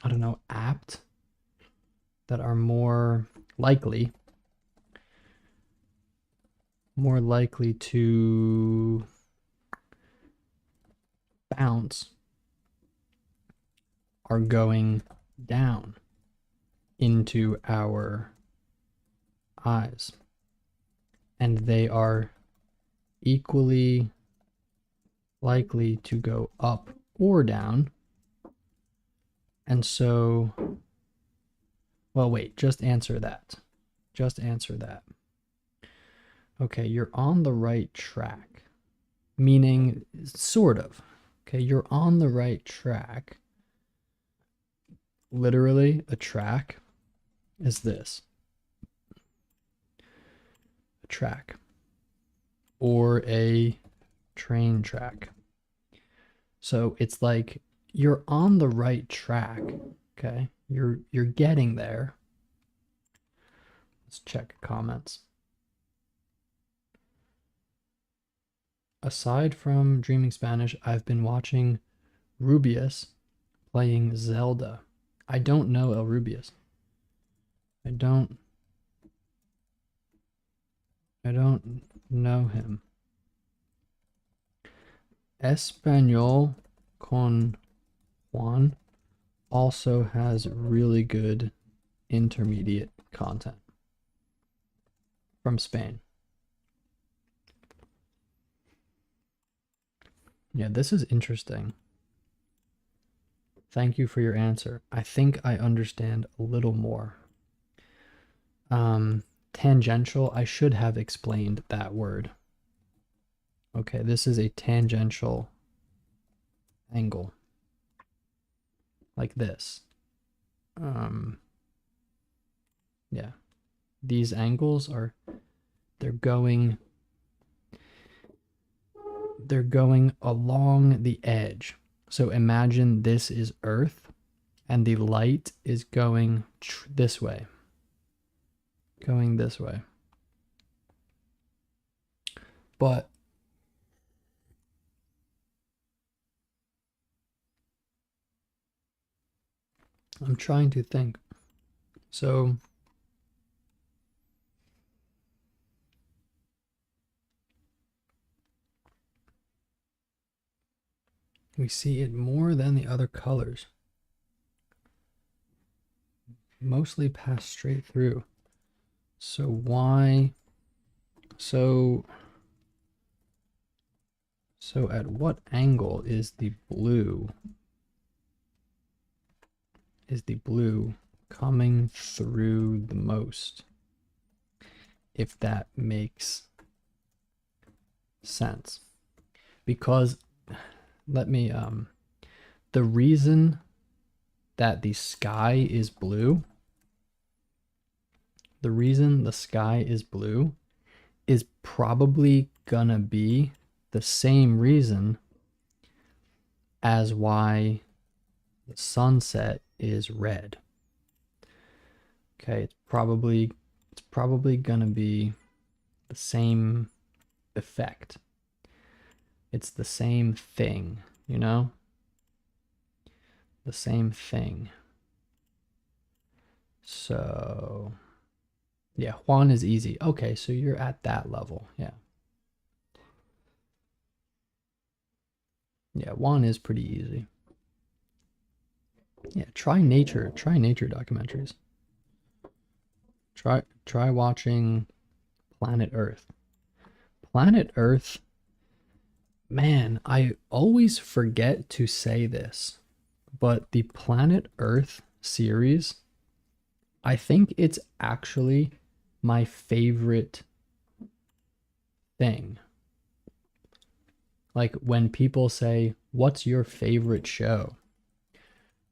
I don't know, apt, that are more likely to bounce, are going down into our eyes, and they are equally likely to go up or down. And so, well, wait, just answer that. Okay, you're on the right track, meaning sort of. Okay, you're on the right track. Literally, a track is this: a track or a train track. So it's like you're on the right track. Okay. You're getting there. Let's check comments. Aside from Dreaming Spanish, I've been watching Rubius playing Zelda. I don't know El Rubius. I don't know him. Espanol con Juan also has really good intermediate content from Spain. Yeah, this is interesting. Thank you for your answer. I think I understand a little more. Tangential, I should have explained that word. Okay, this is a tangential angle. Like this. Yeah. These angles are they're going along the edge. So imagine this is Earth and the light is going this way. Going this way. But I'm trying to think. So we see it more than the other colors. Mostly pass straight through. So why? So at what angle is the blue? Is the blue coming through the most? If that makes sense. Because let me the reason that the sky is blue, the reason the sky is blue is probably gonna be the same reason as why the sunset is red. Okay, it's probably gonna be the same effect. It's the same thing, you know? The same thing. So, yeah, Juan is easy. Okay, so you're at that level. Yeah. Yeah, Juan is pretty easy. Yeah, try nature documentaries. Try watching Planet Earth. Planet Earth, man, I always forget to say this, but the Planet Earth series, I think it's actually my favorite thing. Like when people say, "What's your favorite show?"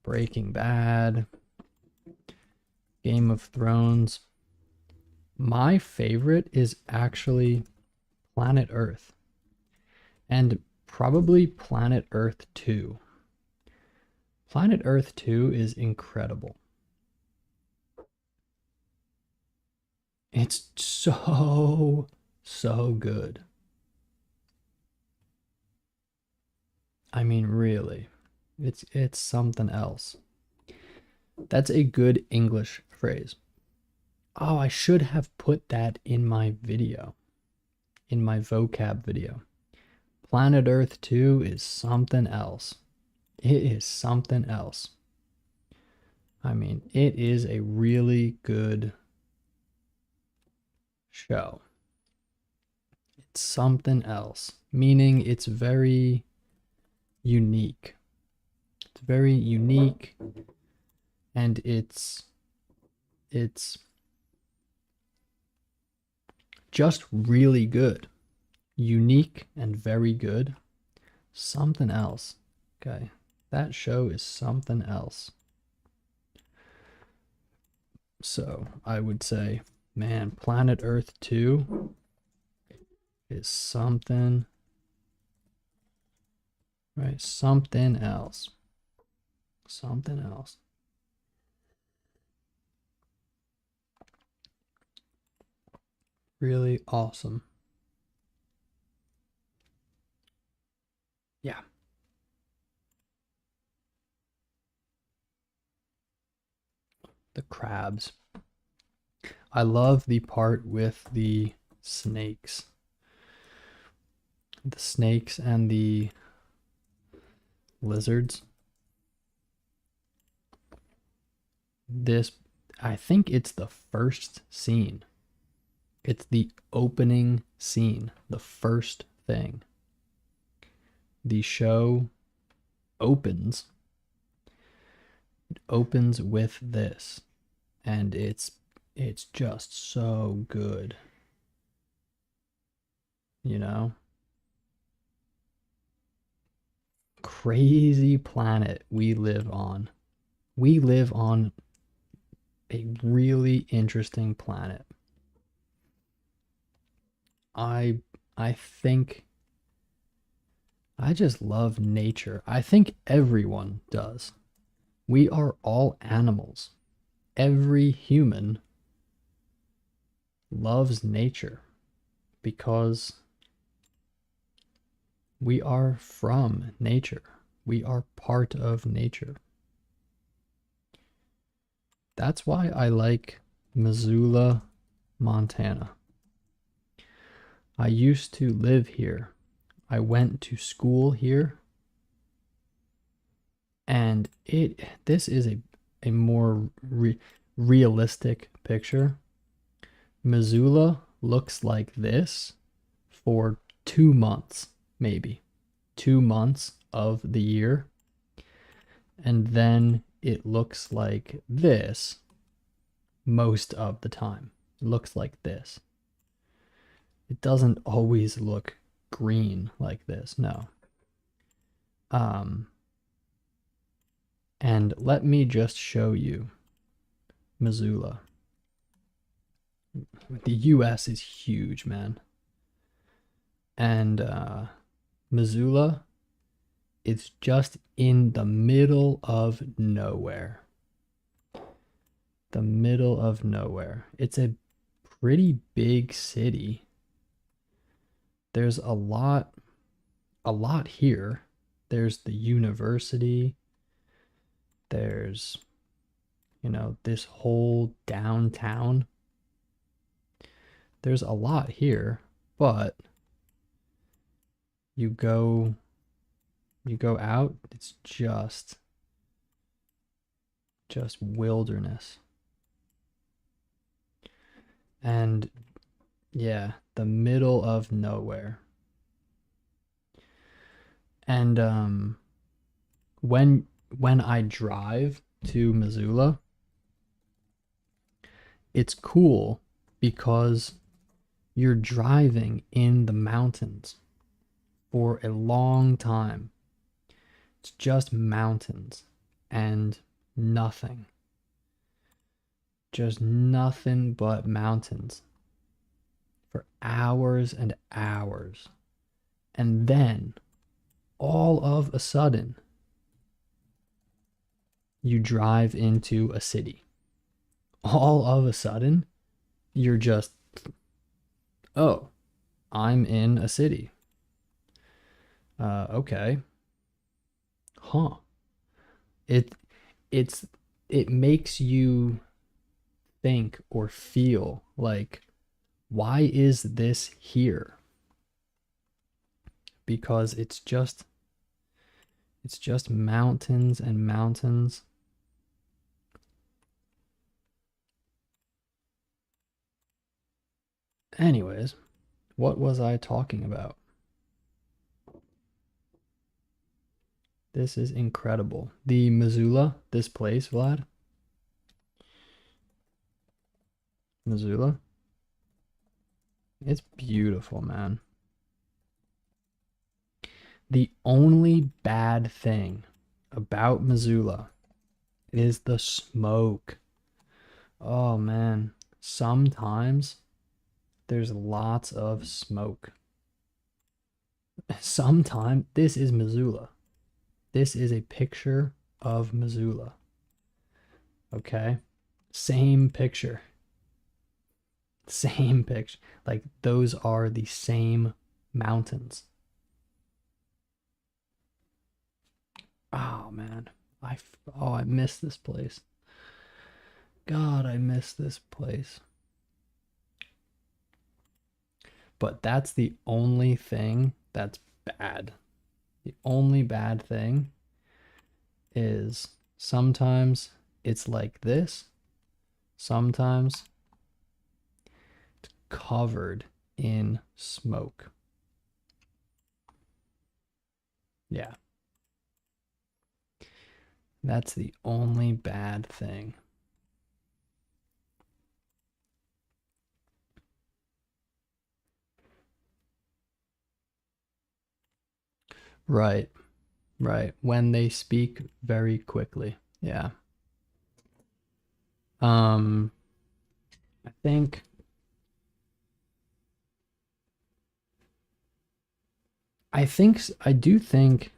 Breaking Bad, Game of Thrones. My favorite is actually Planet Earth. And probably Planet Earth 2. Planet Earth 2 is incredible. It's so good. I mean, really. It's something else. That's a good English phrase. Oh, I should have put that in my video. In my vocab video. Planet Earth 2 is something else. It is something else. I mean, it is a really good show. It's something else, meaning it's very unique. It's very unique and it's just really good. Unique and very good. Something else. Okay. That show is something else. So I would say, man, Planet Earth 2 is something Right? Something else. Something else. Really awesome. Yeah. The crabs. I love the part with the snakes. The snakes and the lizards. This, I think it's the first scene. It's the opening scene, the first thing. The show opens with this, and it's just so good. You know? Crazy planet we live on. We live on a really interesting planet. I I think I just love nature. I think everyone does. We are all animals. Every human loves nature because we are from nature. We are part of nature. That's why I like Missoula, Montana. I used to live here. I went to school here, and this is a more realistic picture. Missoula looks like this for 2 months, maybe 2 months of the year, and then it looks like this most of the time. It looks like this. It doesn't always look green like this, no. And let me just show you Missoula. The US is huge, man. And Missoula, it's just in the middle of nowhere. The middle of nowhere. It's a pretty big city. There's a lot here. There's the university. There's, this whole downtown. There's a lot here, but you go out, it's just wilderness. And yeah, the middle of nowhere. And when I drive to Missoula, it's cool because you're driving in the mountains for a long time. It's just mountains and nothing. Just nothing but mountains for hours and hours. And then, all of a sudden, you drive into a city. All of a sudden, you're just, oh, I'm in a city. Okay. Huh. It it's it makes you think or feel like, why is this here? Because it's just mountains and mountains. Anyways, what was I talking about? This is incredible. The Missoula, this place, Vlad. Missoula. It's beautiful, man. The only bad thing about Missoula is the smoke. Oh man, sometimes there's lots of smoke. Sometimes this is Missoula. This is a picture of Missoula. Okay? Same picture. Same picture. Like, those are the same mountains. Oh, man. I miss this place. God, I miss this place. But that's the only thing that's bad. The only bad thing is sometimes it's like this, sometimes it's covered in smoke. Yeah. That's the only bad thing. Right, right. When they speak very quickly. Yeah. Um, I think I do think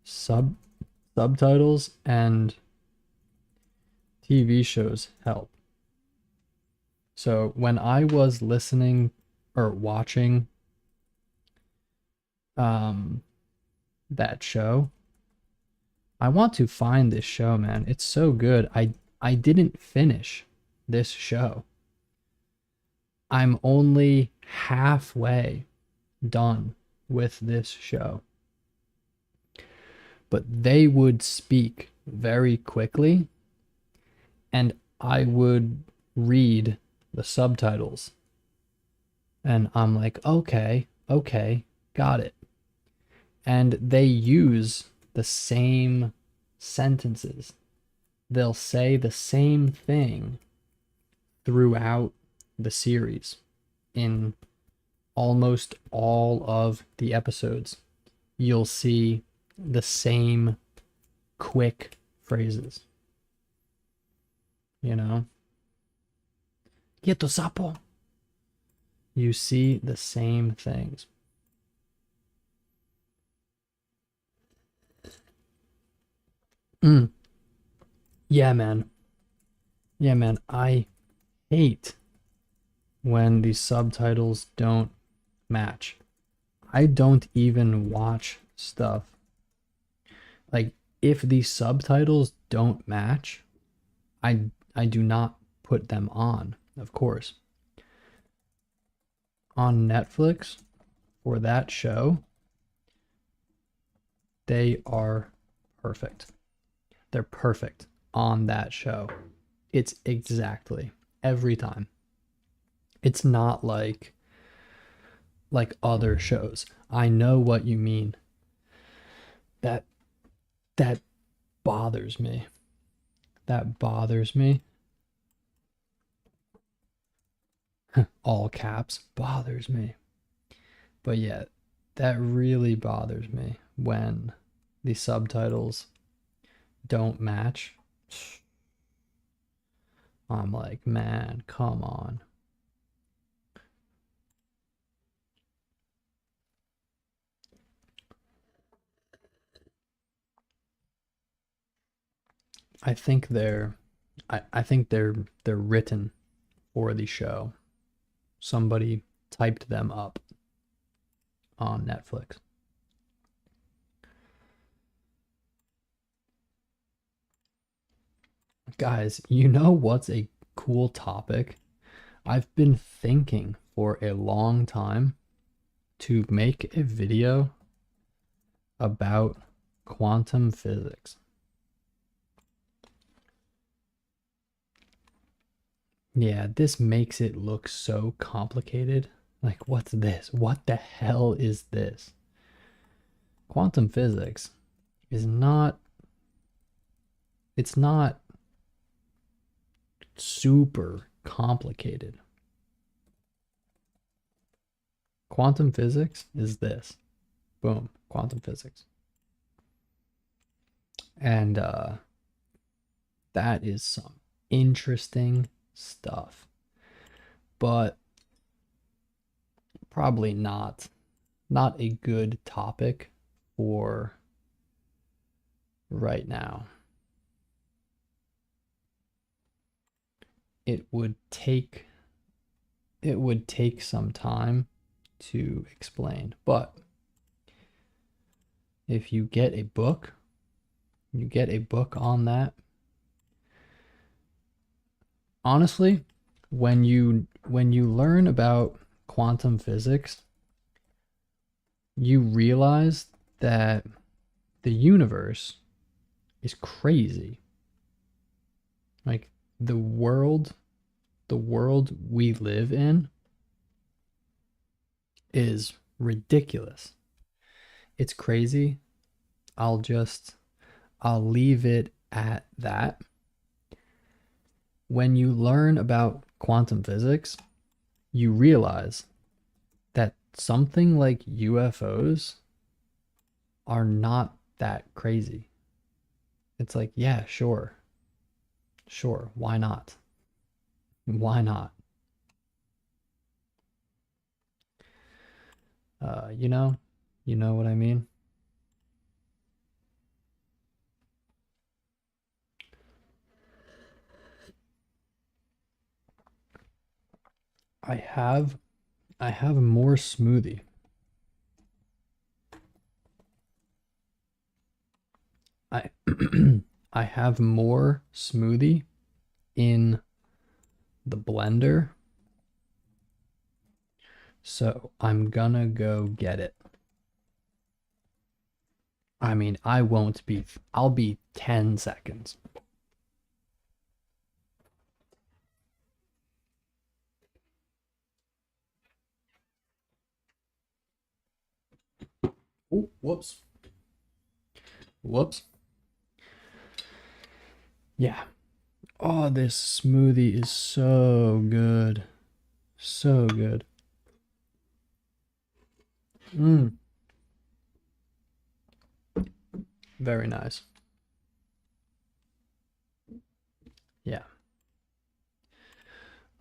subtitles and TV shows help. So when I was listening or watching um that show, I want to find this show, man. It's so good. I didn't finish this show. I'm only halfway done with this show. But they would speak very quickly, and I would read the subtitles. And I'm like, okay, okay, got it. And they use the same sentences. They'll say the same thing throughout the series in almost all of the episodes. You'll see the same quick phrases. You know? Quieto sapo. You see the same things. Mm. Yeah, man. Yeah, man. I hate when the subtitles don't match. I don't even watch stuff. Like, if the subtitles don't match, I do not put them on, of course. On Netflix for that show, they are perfect. They're perfect on that show. It's exactly every time. It's not like other shows. I know what you mean. That that bothers me. That bothers me. All caps bothers me. But yeah, that really bothers me when the subtitles don't match. I'm like, man, come on. I think I think they're written for the show. Somebody typed them up on Netflix. Guys, you know what's a cool topic? I've been thinking for a long time to make a video about quantum physics. Yeah, this makes it look so complicated. Like, what's this? What the hell is this? Quantum physics is not, it's not super complicated. Quantum physics is this. Boom, quantum physics. And that is some interesting stuff. But probably not a good topic for right now. It would take some time to explain, but if you get a book, on that. Honestly, when you learn about quantum physics, you realize that the universe is crazy. Like the world we live in is ridiculous. It's crazy. I'll leave it at that. When you learn about quantum physics, you realize that something like UFOs are not that crazy. It's like, yeah, sure. Sure, why not? Why not? You know? You know what I mean? I have more smoothie. I I have more smoothie in the blender. So I'm gonna go get it. I mean, I'll be 10 seconds. Oh, whoops. Whoops. Yeah. Oh, this smoothie is so good. So good. Very nice. Yeah.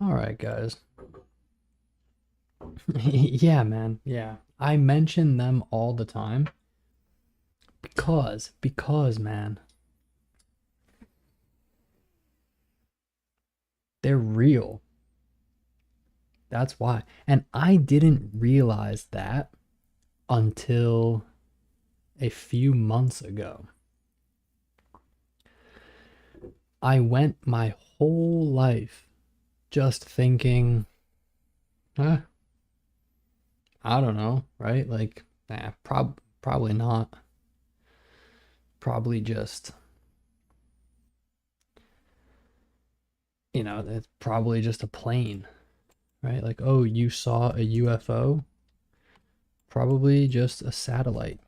All right, guys. Yeah, man. Yeah. I mention them all the time because man, they're real. That's why. And I didn't realize that until a few months ago. I went my whole life just thinking, I don't know, right? Like, probably not. Probably just, it's probably just a plane, right? Like, oh, you saw a UFO? Probably just a satellite.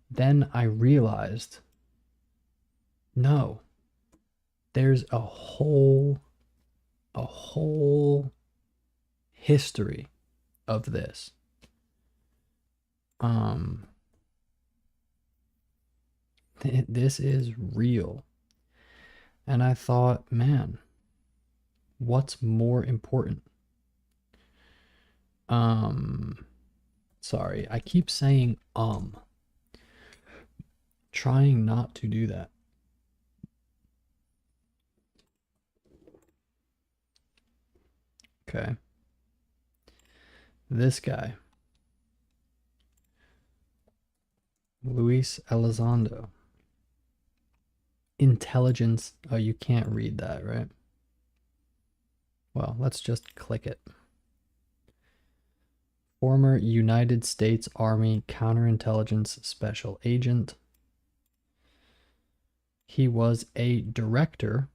Then I realized, no, there's a whole history of this. Um, this is real. And I thought, man, what's more important? Sorry, I keep saying trying not to do that. Okay. This guy, Luis Elizondo. Intelligence. Oh, you can't read that, right? Well, let's just click it. Former United States Army counterintelligence special agent. He was a director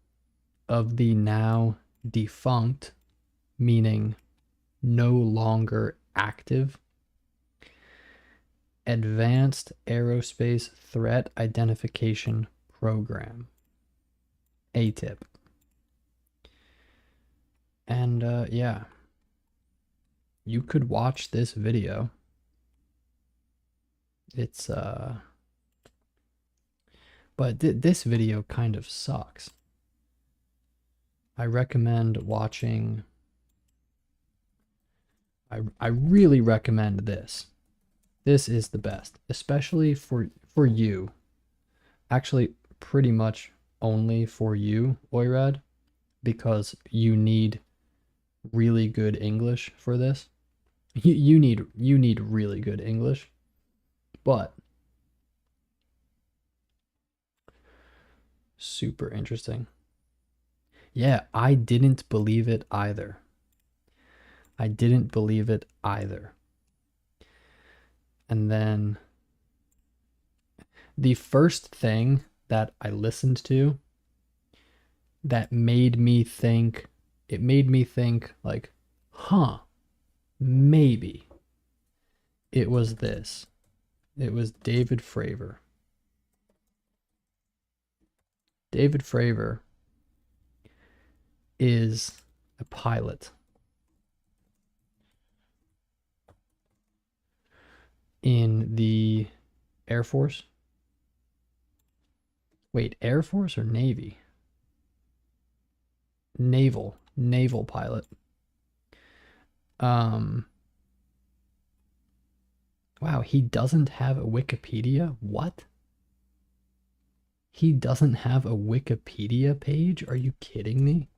of the now defunct, meaning no longer active, Advanced Aerospace Threat Identification Program, ATIP. And yeah, you could watch this video. It's but this video kind of sucks. I recommend watching. I really recommend this. This is the best, especially for you. Actually, pretty much only for you, Oirad, because you need really good English for this. You need really good English, but super interesting. Yeah, I didn't believe it either. I didn't believe it either. And then the first thing that I listened to that made me think, it made me think like, huh, maybe it was this. It was David Fravor. David Fravor is a pilot in the Air Force. Wait, Air Force or Navy? Naval pilot. Um, wow, he doesn't have a Wikipedia? What? He doesn't have a Wikipedia page? Are you kidding me?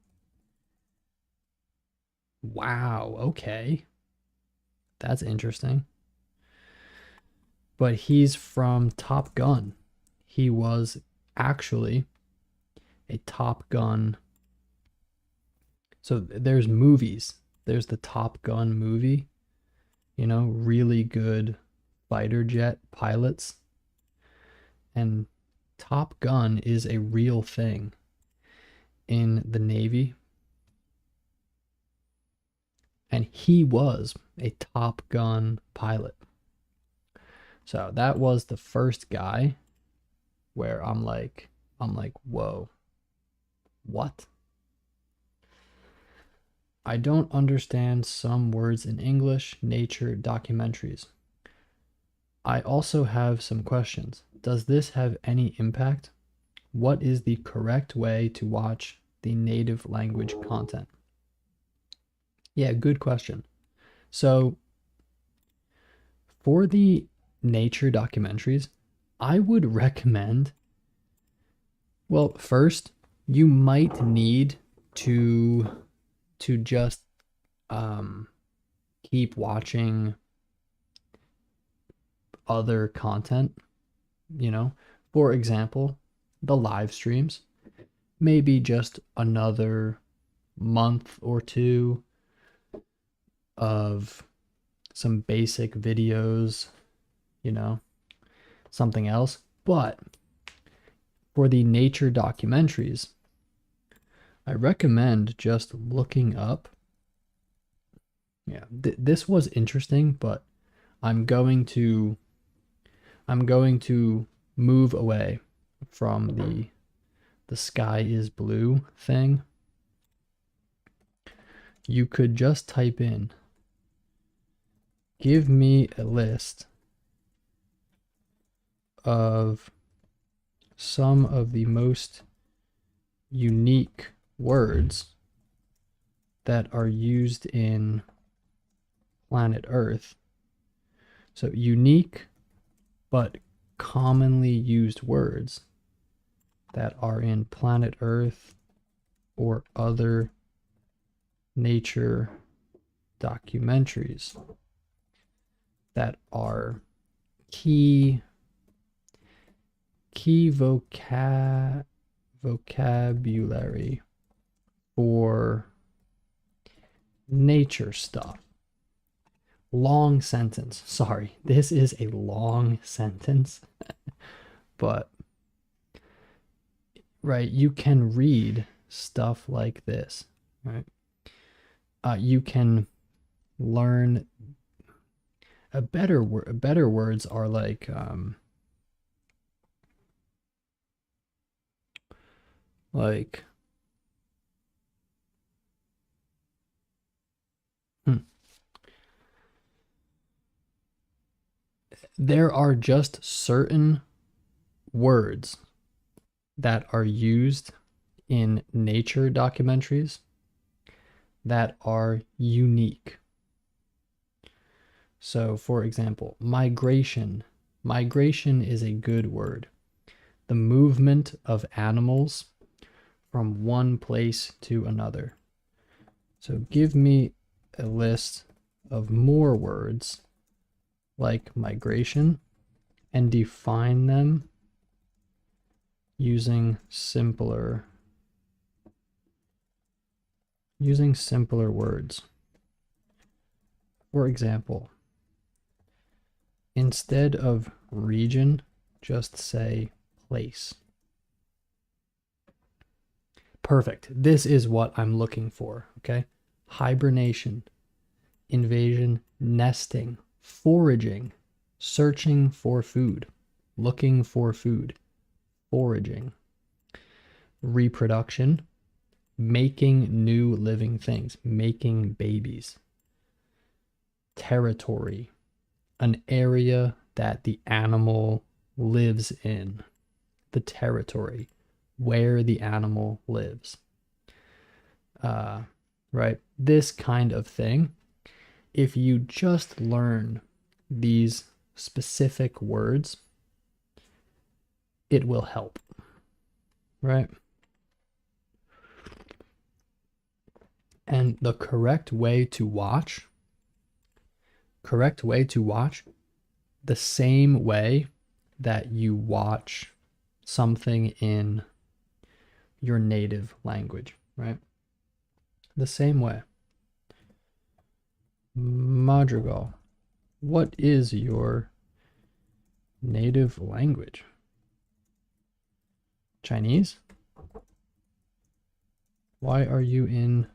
Wow, okay. That's interesting. But he's from Top Gun. He was actually a Top Gun. So there's movies. There's the Top Gun movie, really good fighter jet pilots. And Top Gun is a real thing in the Navy. And he was a Top Gun pilot. So that was the first guy where I'm like, whoa, what? I don't understand some words in English nature documentaries. I also have some questions. Does this have any impact? What is the correct way to watch the native language content? Yeah, good question. So, for the nature documentaries, I would recommend, well, first, you might need to just keep watching other content, you know. For example, the live streams, maybe just another month or two of some basic videos, you know, something else. But for the nature documentaries, I recommend just looking up. Yeah, this was interesting, but I'm going to I'm going to move away from the sky is blue thing. You could just type in, give me a list of some of the most unique words that are used in planet Earth. So unique but commonly used words that are in planet Earth or other nature documentaries that are key vocabulary for nature stuff. Long sentence. Sorry, this is a long sentence, but right, you can read stuff like this, right? You can learn better words are like hmm, there are just certain words that are used in nature documentaries that are unique. So, for example, migration. Migration is a good word. The movement of animals from one place to another. So, give me a list of more words like migration and define them using simpler words. For example, instead of region, just say place. Perfect. This is what I'm looking for, okay? Hibernation, invasion, nesting, foraging, searching for food, looking for food, foraging, reproduction, making new living things, making babies, territory, an area that the animal lives in, the territory where the animal lives. Right? This kind of thing. If you just learn these specific words, it will help. Right? And the correct way to watch, the same way that you watch something in your native language, right? The same way. Madrigal, what is your native language? Chinese? Why are you in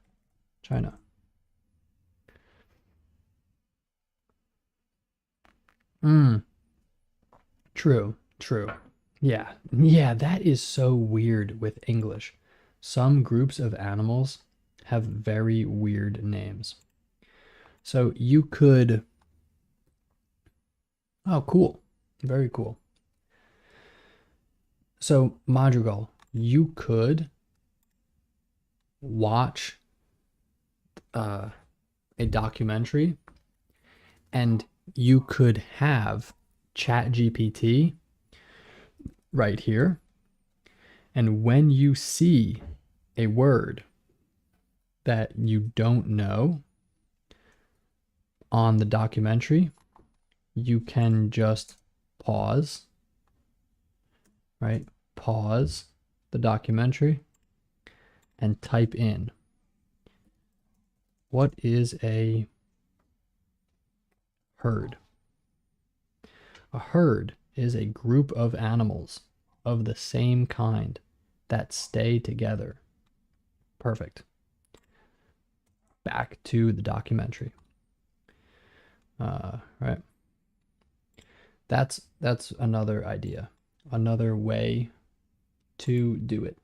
China? True. Yeah, that is so weird with English. Some groups of animals have very weird names. So you could. Oh, cool. Very cool. So, Madrigal, you could watch a documentary and you could have ChatGPT right here. And when you see a word that you don't know on the documentary, you can just pause, right? Pause the documentary and type in, what is a herd? A herd is a group of animals of the same kind that stay together. Perfect. Back to the documentary. Right. That's another idea, another way to do it.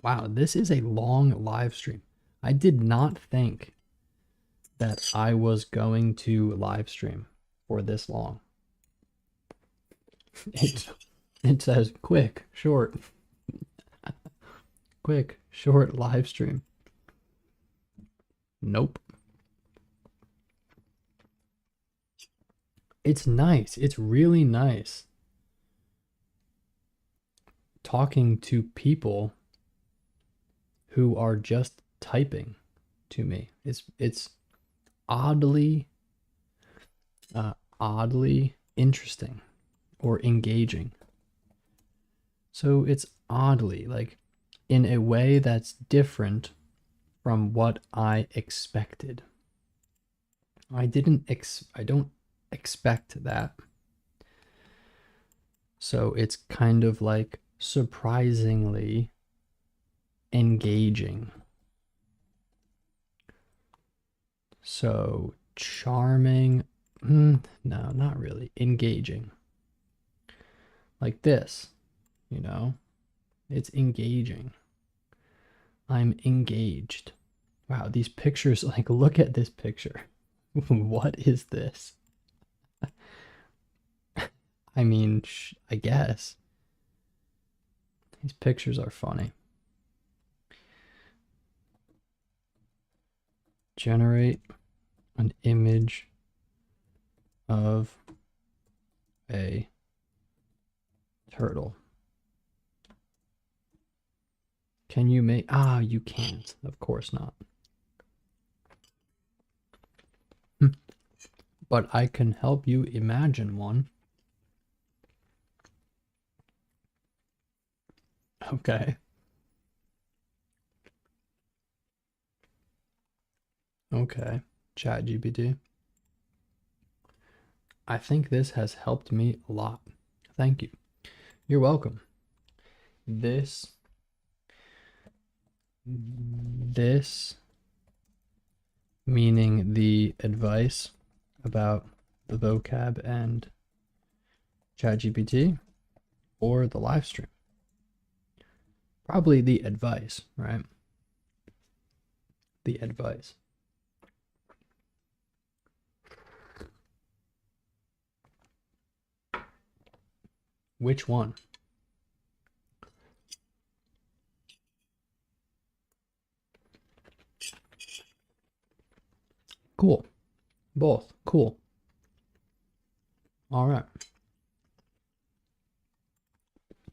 Wow, this is a long live stream. I did not think that I was going to live stream for this long. It says quick, short. Quick, short live stream. Nope. It's nice. It's really nice talking to people who are just typing to me. It's oddly interesting or engaging. So it's oddly, like, in a way that's different from what I expected. I don't expect that. So it's kind of like surprisingly engaging. So charming, no, not really. Engaging. Like this, you know? It's engaging. I'm engaged. Wow, these pictures, like, look at this picture. What is this? I mean, I guess. These pictures are funny. Generate An image of a turtle. Can you make... Ah, you can't. Of course not. But I can help you imagine one. Okay. Okay. ChatGPT. I think this has helped me a lot. Thank you. You're welcome. This meaning the advice about the vocab and ChatGPT or the live stream. Probably the advice, right? The advice. Which one? Cool. Both. Cool. All right.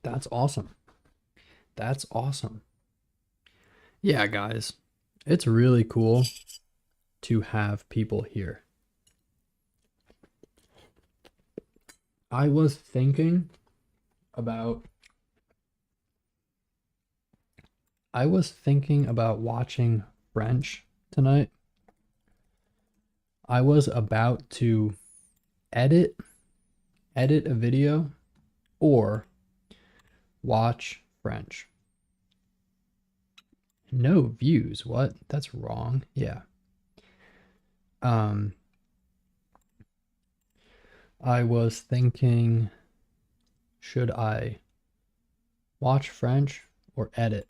That's awesome. That's awesome. Yeah, guys. It's really cool to have people here. I was thinking about watching French tonight. I was about to edit a video or watch French. No views. What? That's wrong. Yeah. I was thinking, should I watch French or edit?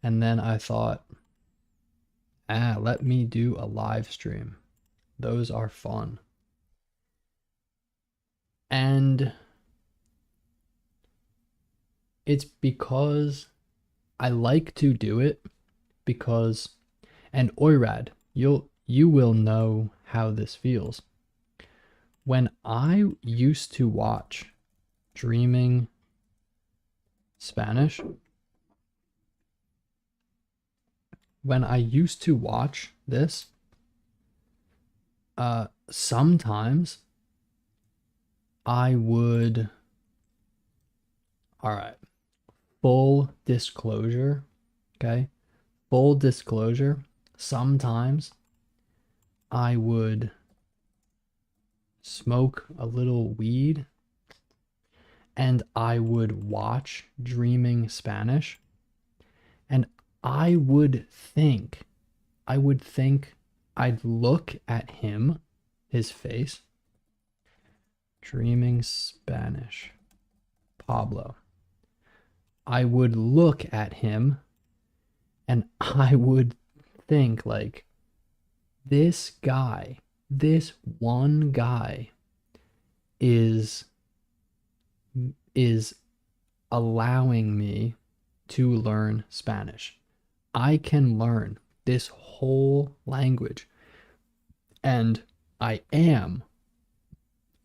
And then I thought, let me do a live stream. Those are fun. And it's because I like to do it because, and Oirad, you will know how this feels. When I used to watch Dreaming Spanish, when I used to watch this, sometimes I would, all right, full disclosure, okay? Full disclosure, sometimes I would smoke a little weed and I would watch Dreaming Spanish and I would think I'd look at him, his face, Dreaming Spanish, Pablo. I would look at him and I would think like, this guy, this one guy is allowing me to learn Spanish. I can learn this whole language and I am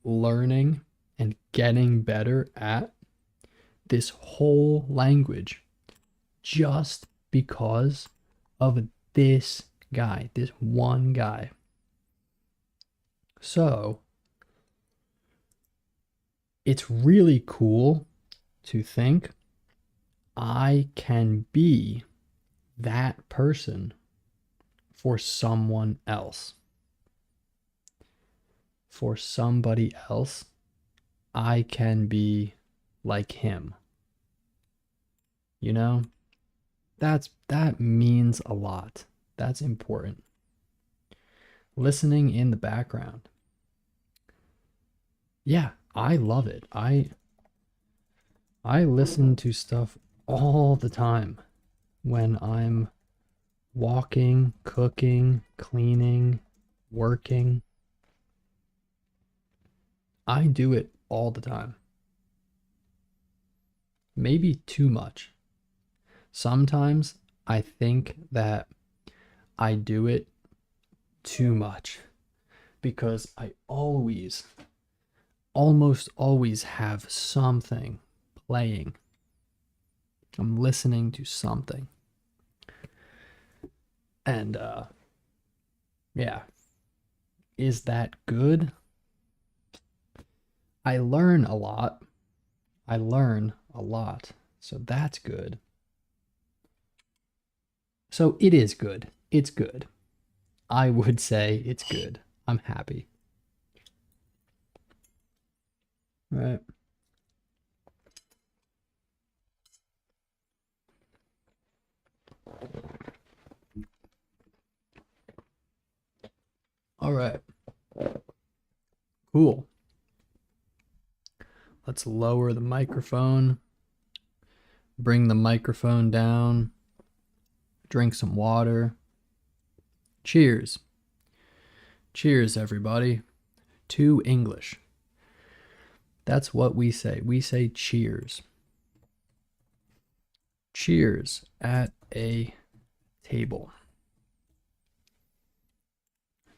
learning and getting better at this whole language just because of this guy, this one guy. So it's really cool to think I can be that person for someone else. For somebody else, I can be like him. You know? That means a lot. That's important. Listening in the background. Yeah, I love it. I listen to stuff all the time when I'm walking, cooking, cleaning, working. I do it all the time. Maybe too much. Sometimes I think that I do it too much because I almost always have something playing. I'm listening to something. And yeah. Is that good? I learn a lot. So that's good. So it is good. It's good. I would say it's good. I'm happy. Right. All right. Cool. Let's lower the microphone. Bring the microphone down. Drink some water. Cheers. Cheers, everybody. To English. That's what we say. We say cheers. Cheers at a table.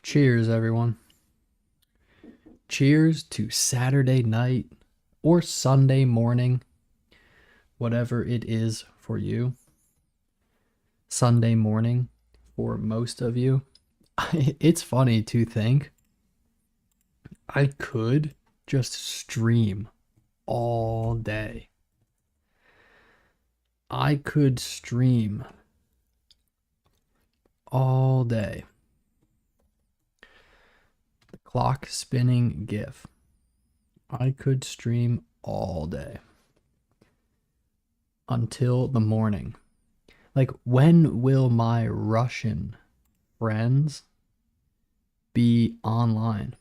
Cheers, everyone. Cheers to Saturday night or Sunday morning, whatever it is for you. Sunday morning for most of you. It's funny to think I could just stream all day. I could stream all day. The clock spinning GIF. I could stream all day until the morning. Like, when will my Russian friends be online?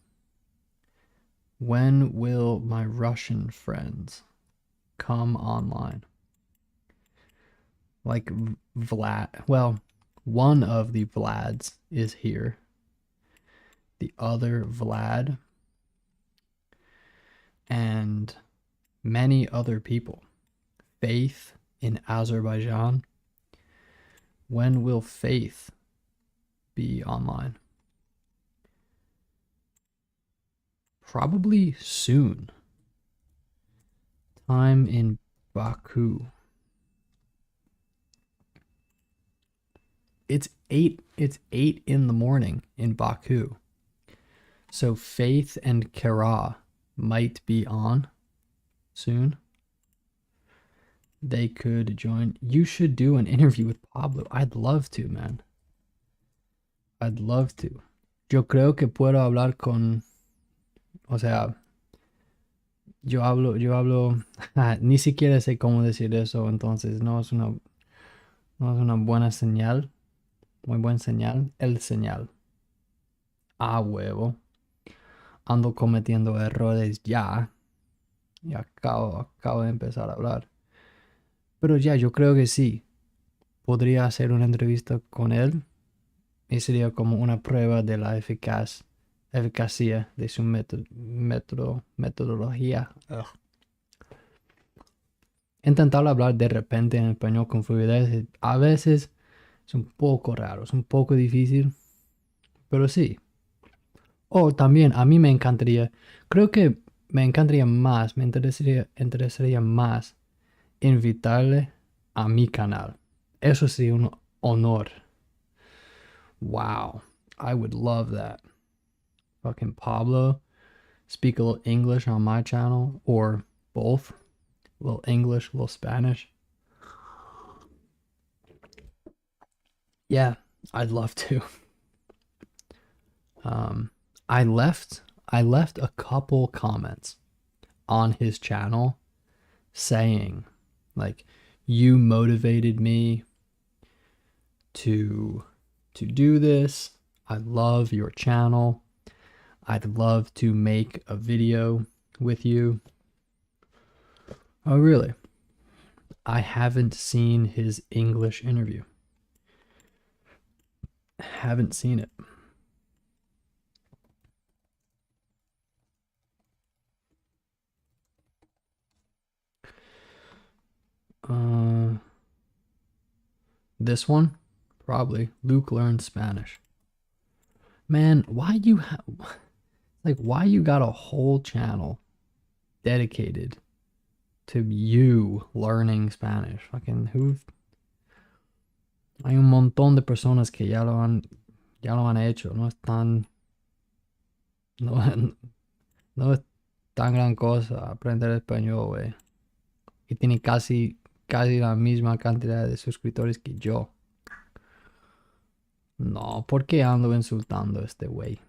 When will my Russian friends come online? Like Vlad. Well, one of the Vlads is here. The other Vlad and many other people. Faith in Azerbaijan. When will Faith be online? Probably soon. Time in Baku. It's 8 in the morning in Baku. So Faith and Kara might be on soon. They could join. You should do an interview with Pablo. I'd love to, man. I'd love to. Yo creo que puedo hablar con, o sea, ni siquiera sé cómo decir eso, entonces no es una buena señal, muy buena señal, el señal. A huevo. Ando cometiendo errores ya. Y acabo de empezar a hablar. Pero ya, yo creo que sí. Podría hacer una entrevista con él y sería como una prueba de la eficacia de su metodología. Ugh. Intentar hablar de repente en español con fluidez a veces es un poco raro, es un poco difícil, pero sí. O también a mí me encantaría, creo que me interesaría más invitarle a mi canal. Eso sería un honor. Wow, I would love that. Fucking Pablo, speak a little English on my channel, or both. A little English, a little Spanish. Yeah, I'd love to. I left a couple comments on his channel saying, like, you motivated me to do this. I love your channel. I'd love to make a video with you. Oh, really? I haven't seen his English interview. Haven't seen it. This one? Probably. Luke learned Spanish. Man, why you why you got a whole channel dedicated to you learning Spanish? Fucking who? Hay un montón de personas que ya lo han hecho. No, no es tan gran cosa aprender español, güey. Y tiene casi la misma cantidad de suscriptores que yo. No, ¿por qué ando insultando a este güey?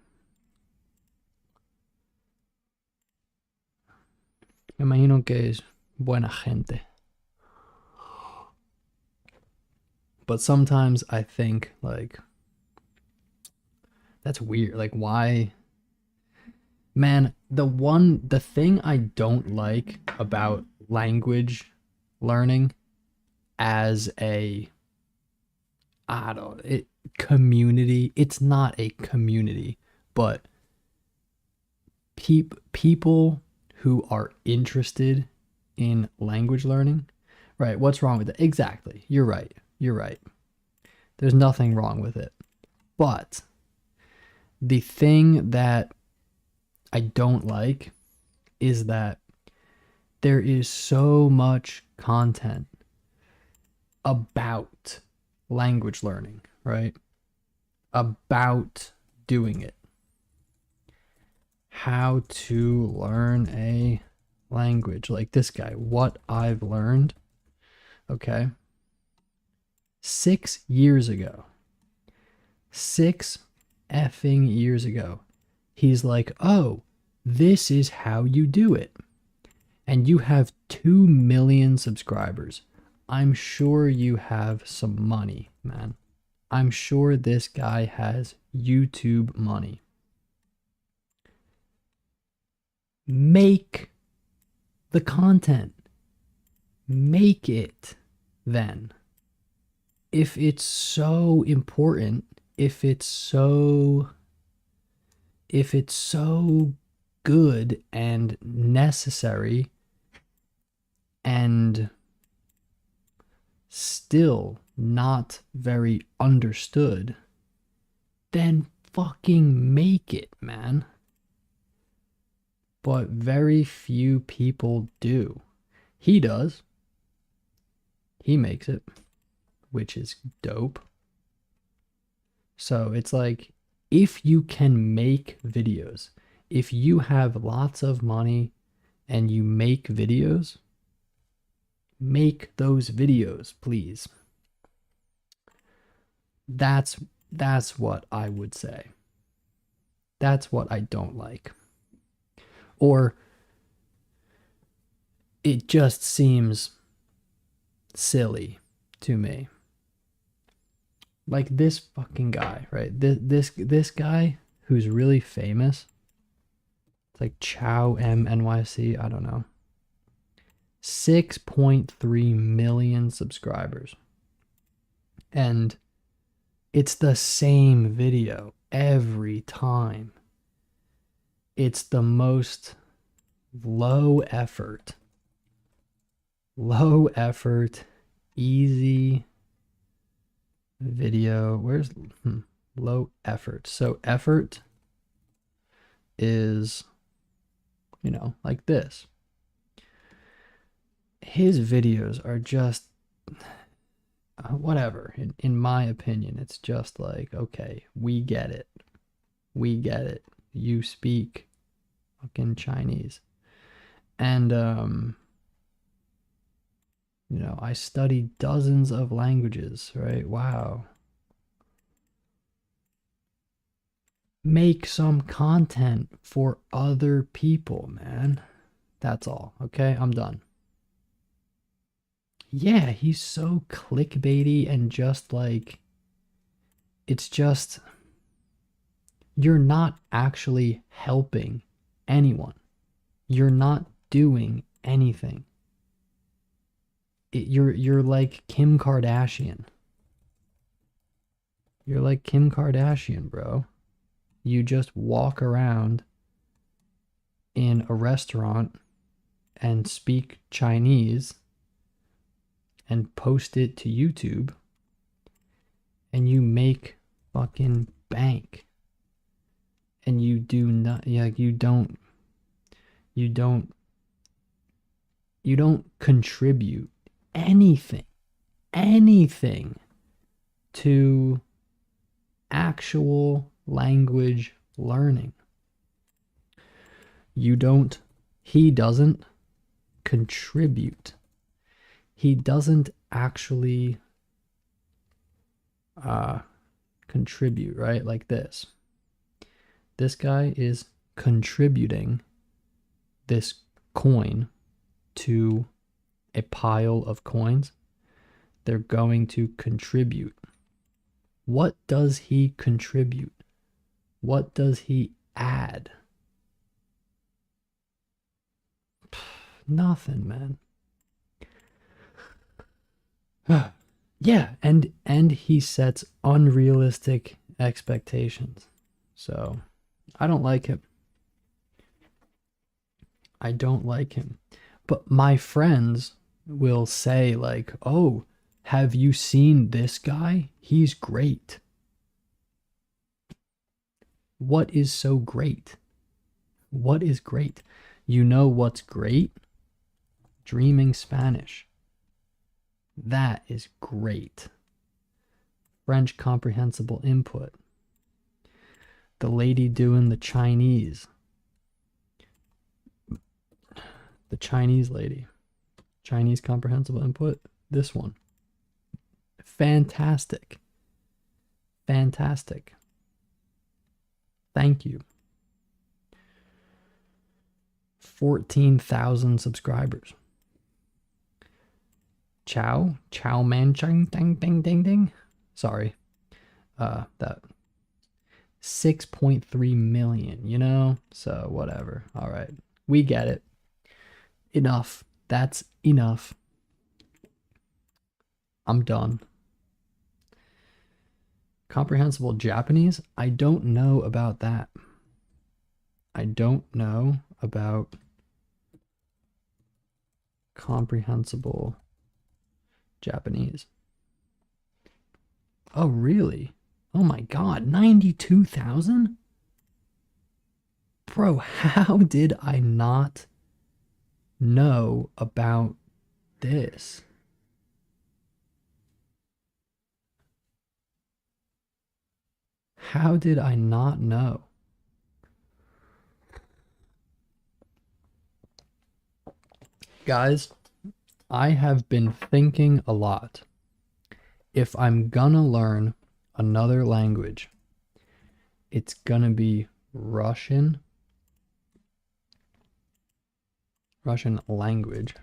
Me imagino que es buena gente. But sometimes I think, like, that's weird. Like, why? Man, the thing I don't like about language learning as a, I don't, it, community, it's not a community, but people who are interested in language learning, right? What's wrong with it? Exactly. You're right. You're right. There's nothing wrong with it. But the thing that I don't like is that there is so much content about language learning, right? About doing it. How to learn a language. Like this guy, what I've learned, okay? 6 years ago, 6 effing years ago, he's like, oh, this is how you do it. And you have 2 million subscribers. I'm sure you have some money, man. I'm sure this guy has YouTube money. Make the content. Make it then. If it's so important, if it's so good and necessary and still not very understood, then fucking make it, man. But very few people do. He does. He makes it, which is dope. So it's like, if you can make videos, if you have lots of money and you make videos, make those videos, please. That's what I would say. That's what I don't like. Or it just seems silly to me. Like this fucking guy, right? This guy who's really famous. It's like Chow MNYC, I don't know. 6.3 million subscribers. And it's the same video every time. It's the most low effort, easy video. Where's low effort? So effort is, like this. His videos are just whatever. In my opinion, it's just like, okay, we get it. We get it. You speak fucking Chinese. And I studied dozens of languages, right? Wow. Make some content for other people, man. That's all. Okay, I'm done. Yeah, he's so clickbaity and just like, it's just, you're not actually helping anyone. You're not doing anything. You're like Kim Kardashian. You're like Kim Kardashian, bro. You just walk around in a restaurant and speak Chinese and post it to YouTube and you make fucking bank. and you do not, yeah, you don't you don't contribute anything, anything to actual language learning. You don't, he doesn't contribute. He doesn't actually contribute, right? Like this. This guy is contributing this coin to a pile of coins. They're going to contribute. What does he contribute? What does he add? Nothing, man. Yeah, and he sets unrealistic expectations. So, I don't like him. I don't like him. But my friends will say like, "Oh, have you seen this guy? He's great." What is so great? What is great? You know what's great? Dreaming Spanish. That is great. French comprehensible input. The lady doing the Chinese. The Chinese lady. Chinese comprehensible input. This one. Fantastic. Fantastic. Thank you. 14,000 subscribers. Chow man chang ding ding ding ding. Sorry. That 6.3 million, you know? So whatever. All right. We get it. Enough. That's enough. I'm done. Comprehensible Japanese? I don't know about that. I don't know about comprehensible Japanese. Oh, really? Oh my god, 92,000? Bro, how did I not know about this? How did I not know? Guys, I have been thinking a lot. If I'm gonna learn another language, it's gonna be Russian. Russian language.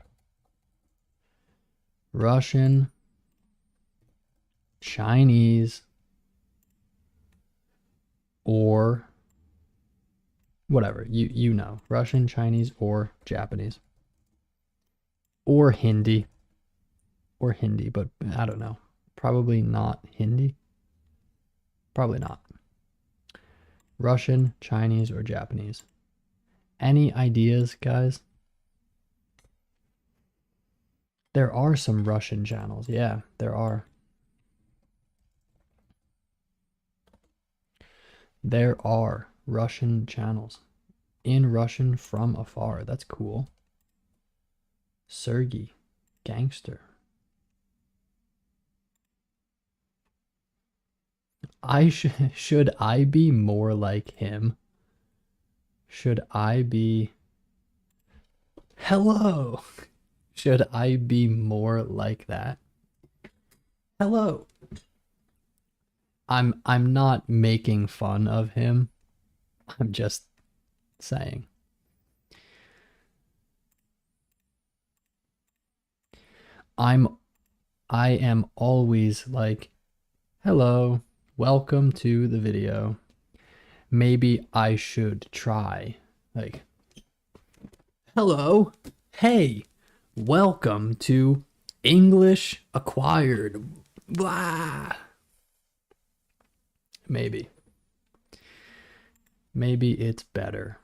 Russian, Chinese, or whatever. You know. Russian, Chinese, or Japanese. Or Hindi. Or Hindi, but I don't know. Probably not Hindi. Probably not. Russian, Chinese, or Japanese. Any ideas, guys? There are some Russian channels. Yeah, there are. There are Russian channels. In Russian from afar. That's cool. Sergey. Gangster. Should I be more like him? Should I be Hello? Should I be more like that? Hello. I'm not making fun of him. I'm just saying. I am always like, hello, welcome to the video. Maybe I should try. Like, hello, hey, welcome to English Acquired. Blah. Maybe. Maybe it's better.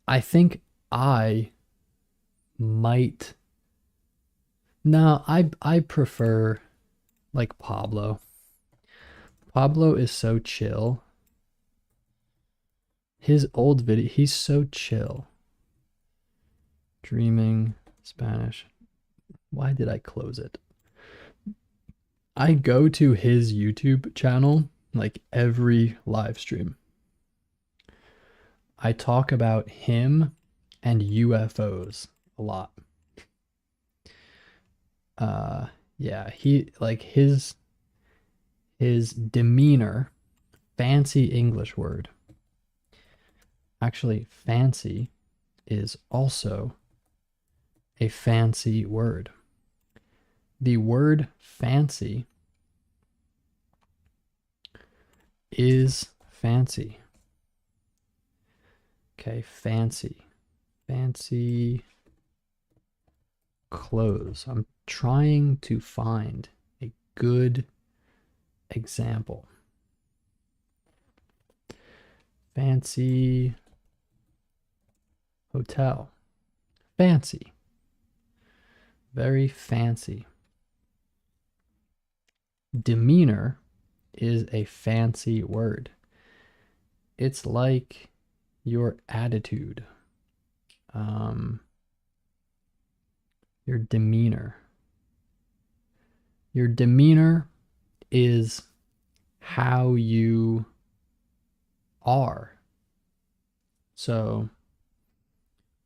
I think I might. No, I prefer like Pablo. Pablo is so chill His old video, he's so chill. Dreaming Spanish. Why did I close it? I go to his YouTube channel like every live stream. I talk about him and UFOs a lot. Yeah, he like his demeanor, fancy English word. Actually, fancy is also a fancy word. The word fancy is fancy. Okay, fancy. Fancy clothes. I'm trying to find a good example. Fancy hotel. Fancy. Very fancy. Demeanor is a fancy word. It's like your attitude. Your demeanor. Your demeanor is how you are. So,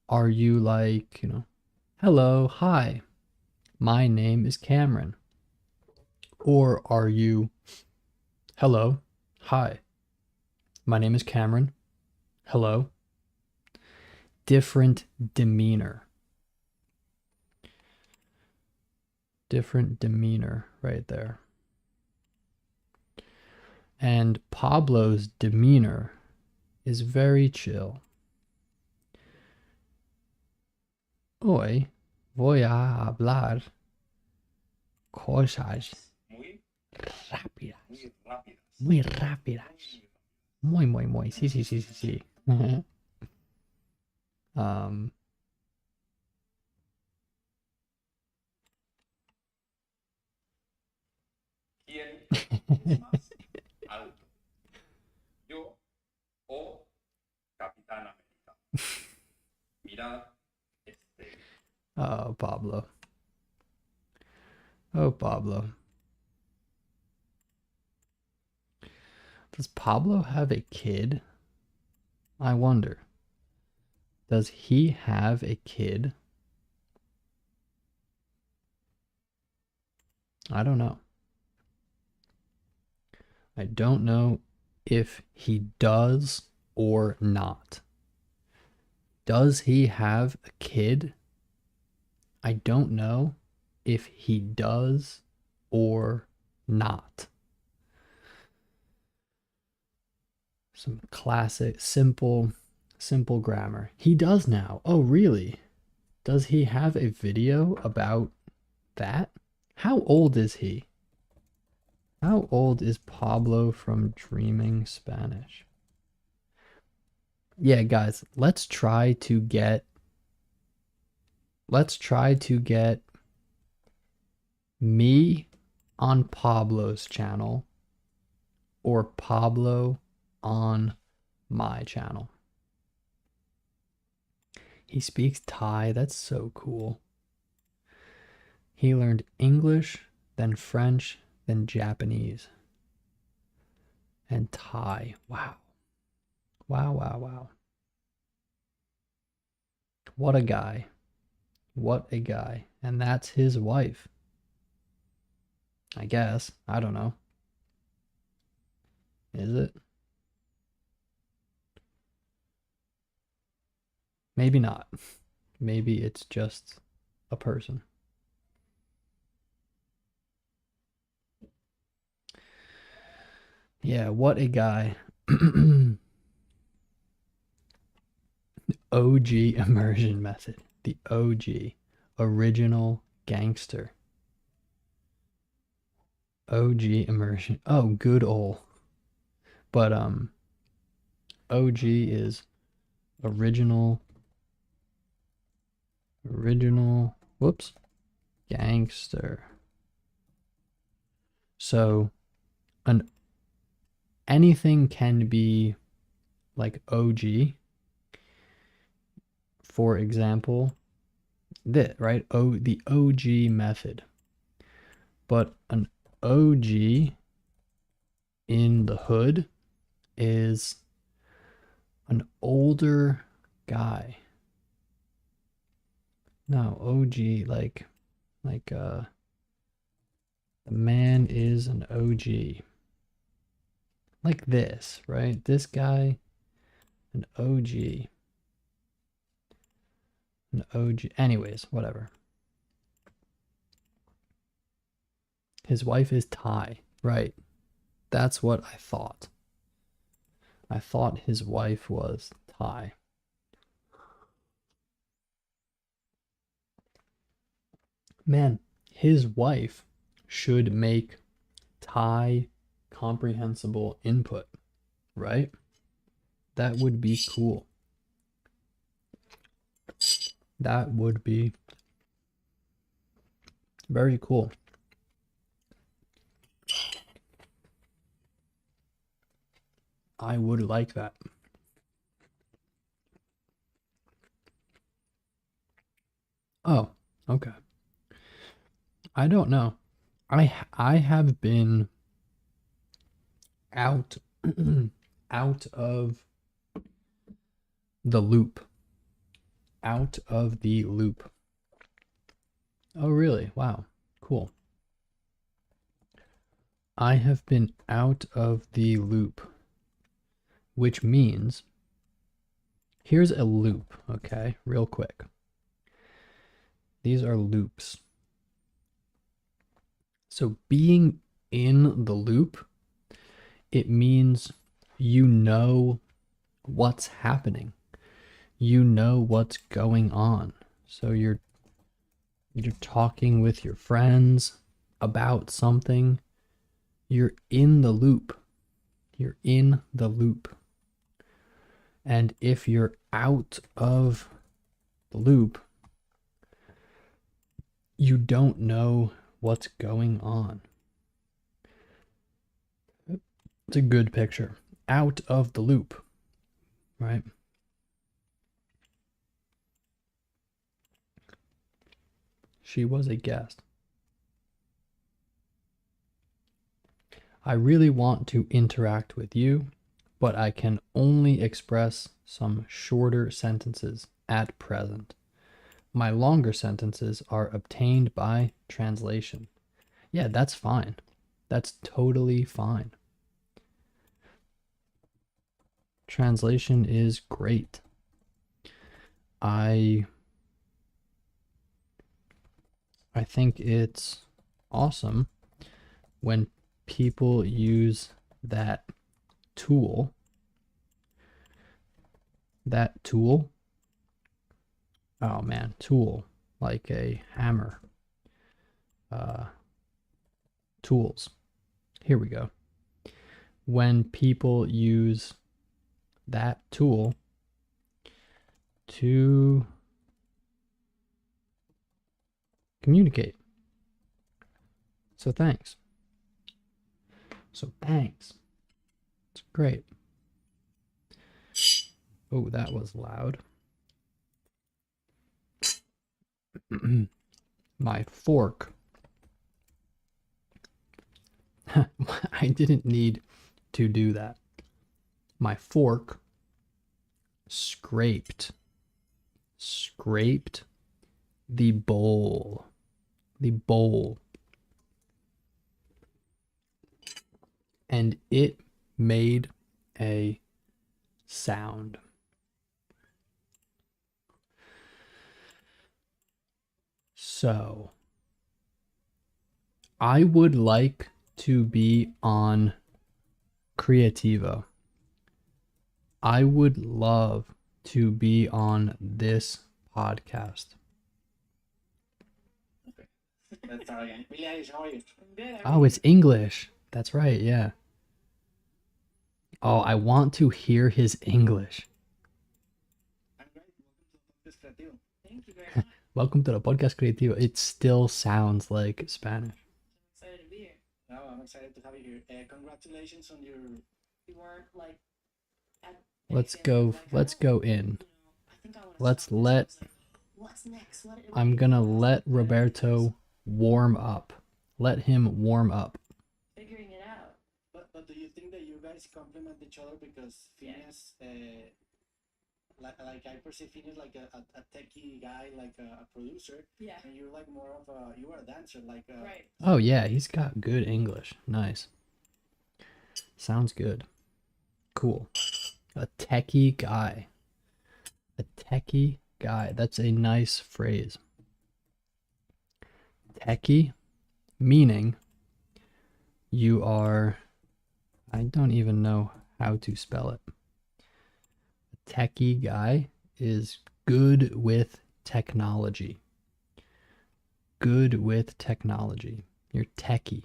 are you like, hello, hi, my name is Cameron? Or are you, hello, hi, my name is Cameron, hello? Different demeanor. Different demeanor right there. And Pablo's demeanor is very chill. Hoy voy a hablar cosas rápidas. Muy rápidas. Muy. Sí. ¿Quién es más alto? ¿Yo o Capitán América? Mirad este. Oh, Pablo. Oh, Pablo. Does Pablo have a kid? I wonder. Does he have a kid? I don't know. I don't know if he does or not. Does he have a kid? I don't know if he does or not. Some classic, simple grammar. He does now. Oh, really? Does he have a video about that? How old is he? How old is Pablo from Dreaming Spanish? Yeah, guys, let's try to get me on Pablo's channel or Pablo on my channel. He speaks Thai. That's so cool. He learned English, then French, then Japanese, and Thai. Wow. Wow. What a guy. What a guy. And that's his wife. I guess. I don't know. Is it? Maybe not. Maybe it's just a person. Yeah, what a guy. OG immersion method. The OG. Original gangster. OG immersion. Oh, good ol'. But OG is original whoops, gangster. So anything can be like OG. For example, this, right? The OG method. But an OG in the hood is an older guy. No, OG the man is an OG. Like this, right? This guy, an OG. An OG. Anyways, whatever. His wife is Thai. Right. That's what I thought. I thought his wife was Thai. Man, his wife should make Thai comprehensible input, right? That would be cool. That would be very cool. I would like that. Oh, okay. I don't know. I have been out out of the loop. Out of the loop. Oh, really? Wow. Cool. I have been out of the loop, which means here's a loop, okay? Real quick. These are loops. So being in the loop, it means you know what's happening. You know what's going on. So you're talking with your friends about something. You're in the loop. You're in the loop. And if you're out of the loop, you don't know what's going on. It's a good picture. Out of the loop, right? She was a guest. I really want to interact with you, but I can only express some shorter sentences at present. My longer sentences are obtained by translation. Yeah, that's fine. That's totally fine. Translation is great. I think it's awesome when people use that tool. Oh man, tool, like a hammer. Tools. Here we go. When people use that tool to communicate. So thanks. It's great. Oh, that was loud. My fork. I didn't need to do that. My fork scraped the bowl. And it made a sound. So, I would like to be on Creativo. I would love to be on this podcast. Let's start again. Billie, how are you? Good. Oh, it's English. That's right, yeah. Oh, I want to hear his English. I'm great. Welcome to the podcast Creativo. Thank you very much. Welcome to the Podcast Creativo. It still sounds like Spanish. I'm excited to be here. No, I'm excited to have you here. Congratulations on your. We weren't like at Let's go in. I think I wanna Let's stop this. I let was like, what's next? I'm gonna let Roberto warm up. Let him warm up. Figuring it out. But do you think that you guys complement each other because Yeah. Phineas, like I perceive Phineas like a techie guy, like a producer, Yeah. and you're like more of you are a dancer, like Right. Oh yeah, he's got good English. Nice. Sounds good. Cool. A techie guy. A techie guy. That's a nice phrase. Techie, meaning you are, I don't even know how to spell it. A techie guy is good with technology. Good with technology. You're techie.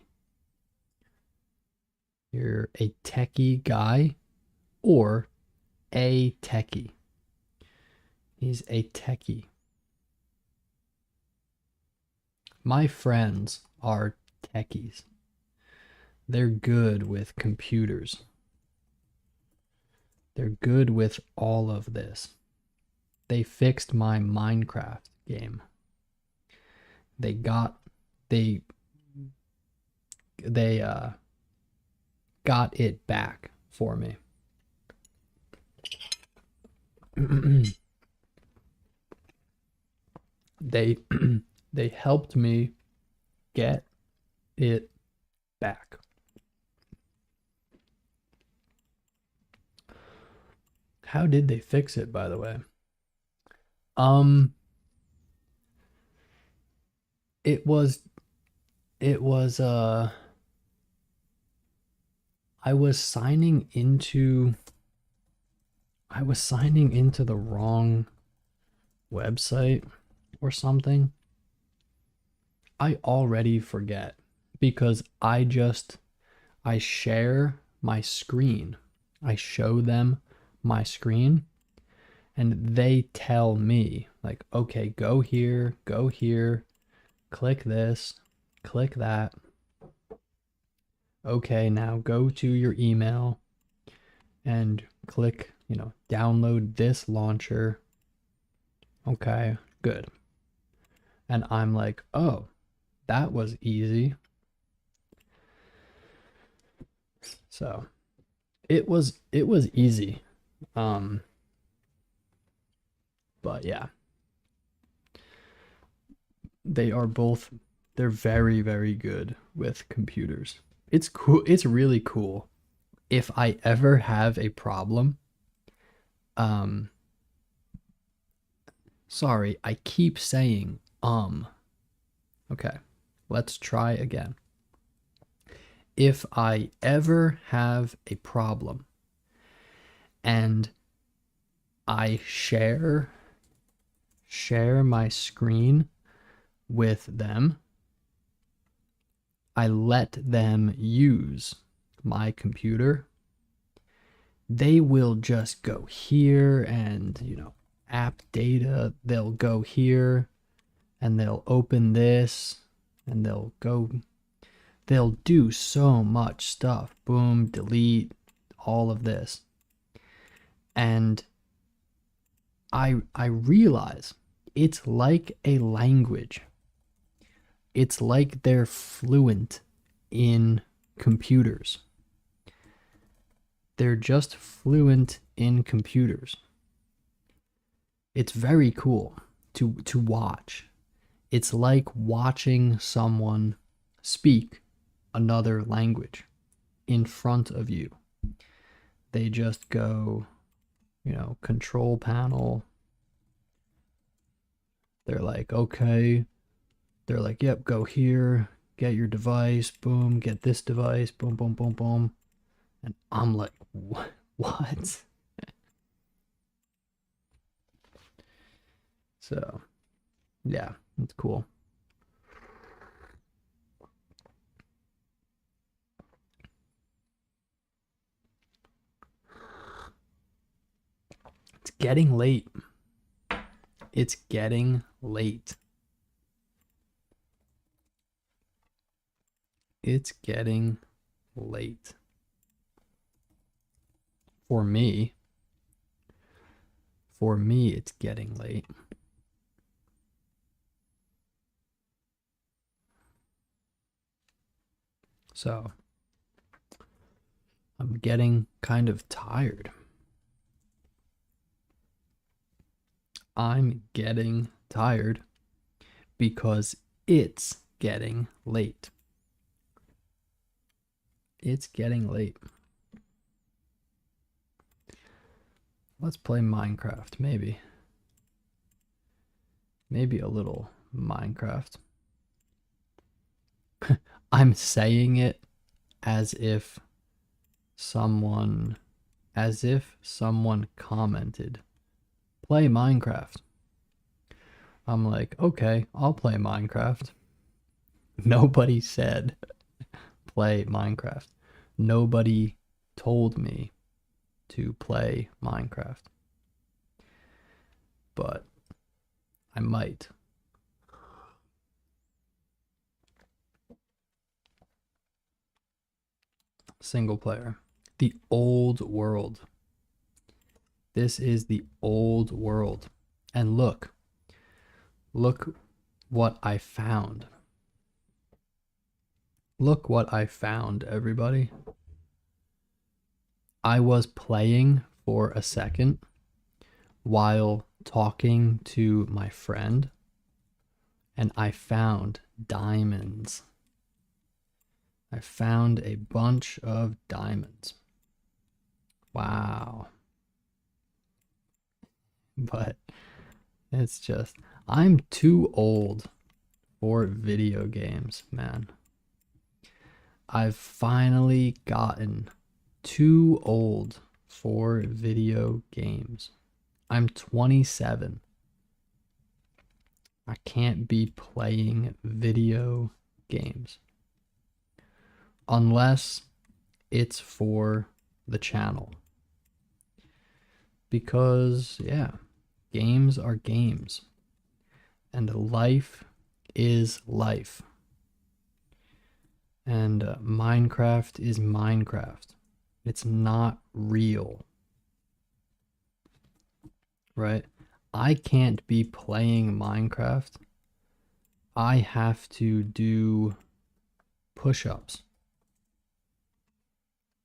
You're a techie guy or a techie. He's a techie. My friends are techies. They're good with computers. They're good with all of this. They fixed my Minecraft game. They got they got it back for me. they they helped me get it back. How did they fix it, by the way? It was I was signing into the wrong website or something. I already forget because I share my screen. I show them my screen and they tell me like, okay, go here, click this, click that. Okay, now go to your email and click, download this launcher. Okay, good. And I'm like, oh, that was easy. So it was easy. But yeah. They're very, very good with computers. It's cool. It's really cool. If I ever have a problem, um sorry, I keep saying okay. Let's try again. If I ever have a problem and I share my screen with them, I let them use my computer, they will just go here and, app data, they'll go here and they'll open this and they'll do so much stuff. Boom, delete, all of this. And I realize it's like a language. It's like they're fluent in computers. They're just fluent in computers. It's very cool to watch. It's like watching someone speak another language in front of you. They just go, control panel. They're like, okay. They're like, yep, go here, get your device, boom, get this device, boom, boom, boom, boom. And I'm like, what? So, yeah, it's cool. It's getting late. It's getting late. It's getting late. For me, For me, it's getting late. So, I'm getting kind of tired. I'm getting tired because it's getting late. It's getting late. Let's play Minecraft, maybe. Maybe a little Minecraft. I'm saying it as if someone commented, play Minecraft. I'm like, okay, I'll play Minecraft. Nobody said play Minecraft. Nobody told me to play Minecraft. But I might. Single player. The old world. This is the old world. And look what I found. Look what I found, everybody. I was playing for a second while talking to my friend, and I found diamonds. I found a bunch of diamonds. Wow. But it's just, I'm too old for video games, man. I've finally gotten too old for video games. I'm 27. I can't be playing video games unless it's for the channel. Because, yeah, games are games. And life is life. And Minecraft is Minecraft. It's not real. Right? I can't be playing Minecraft. I have to do push-ups.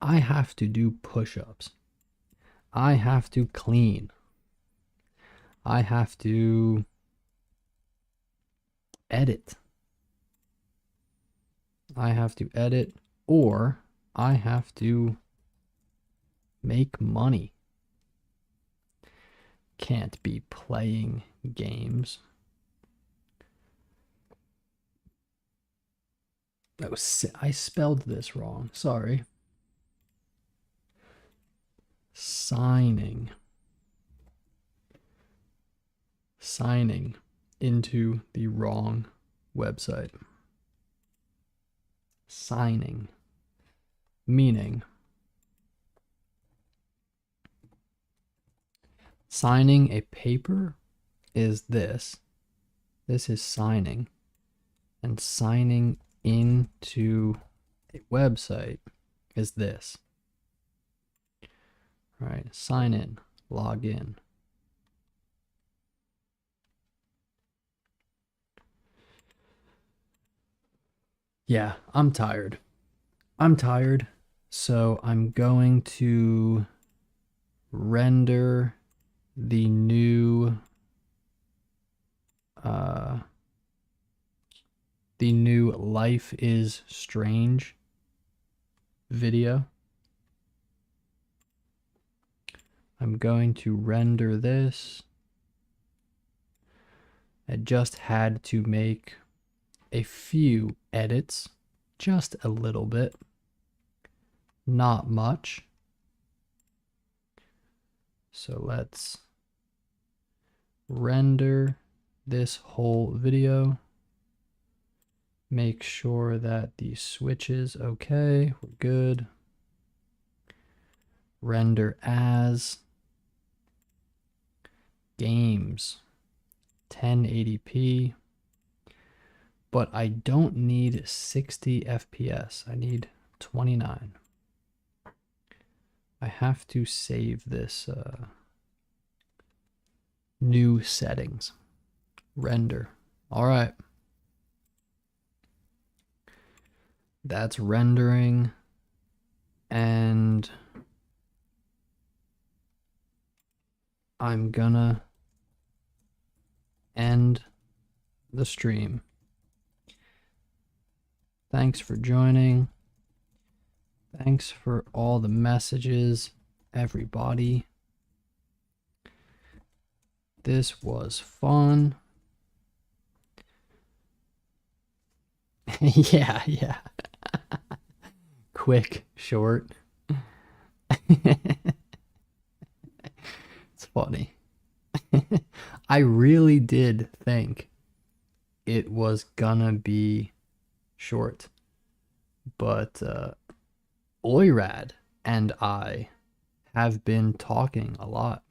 I have to do push-ups. I have to clean. I have to edit. I have to edit, or I have to make money. Can't be playing games. I spelled this wrong. Sorry. Signing into the wrong website. Signing, meaning signing a paper is this. This is signing. And signing into a website is this. All right, sign in, log in. Yeah, I'm tired. So I'm going to render the new Life is Strange video. I'm going to render this. I just had to make a few edits, just a little bit, not much. So let's render this whole video. Make sure that the switch is okay. We're good. Render as games 1080p. But I don't need 60 FPS. I need 29. I have to save this New settings. Render. All right. That's rendering. And I'm gonna end the stream. Thanks for joining. Thanks for all the messages, everybody. This was fun. Yeah. Quick, short. It's funny. I really did think it was gonna be short, but Oirad and I have been talking a lot.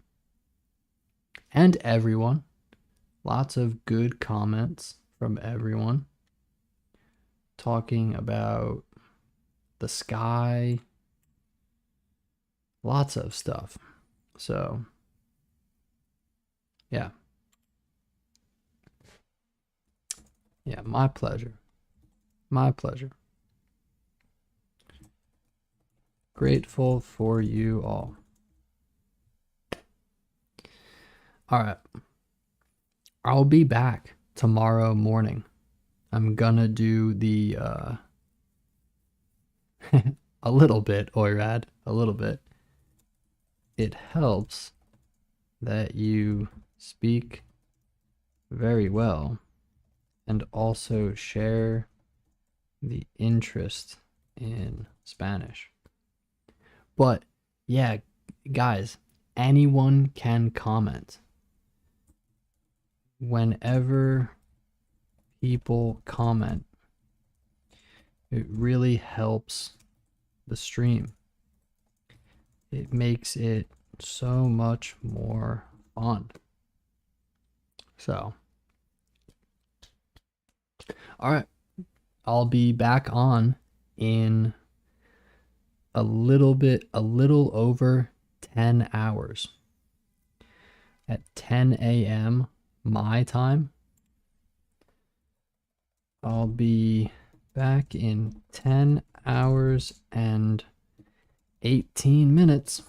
And everyone. Lots of good comments from everyone. Talking about the sky. Lots of stuff. So, yeah. Yeah, my pleasure. My pleasure. Grateful for you all. All right. I'll be back tomorrow morning. I'm gonna do the a little bit, Oirad, a little bit. It helps that you speak very well and also share the interest in Spanish. But yeah, guys, anyone can comment. Whenever people comment, it really helps the stream. It makes it so much more fun. So, all right, I'll be back on in a little over 10 hours. At 10 a.m. my time. I'll be back in 10 hours and 18 minutes.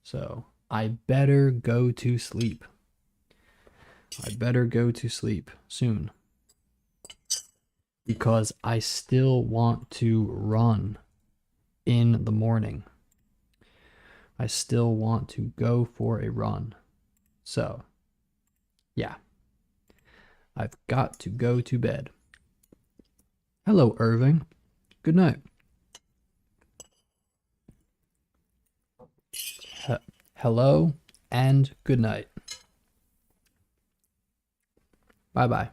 So I better go to sleep. I better go to sleep soon. Because I still want to run in the morning. I still want to go for a run. So, yeah. I've got to go to bed. Hello, Irving. Good night. Hello and good night. Bye-bye.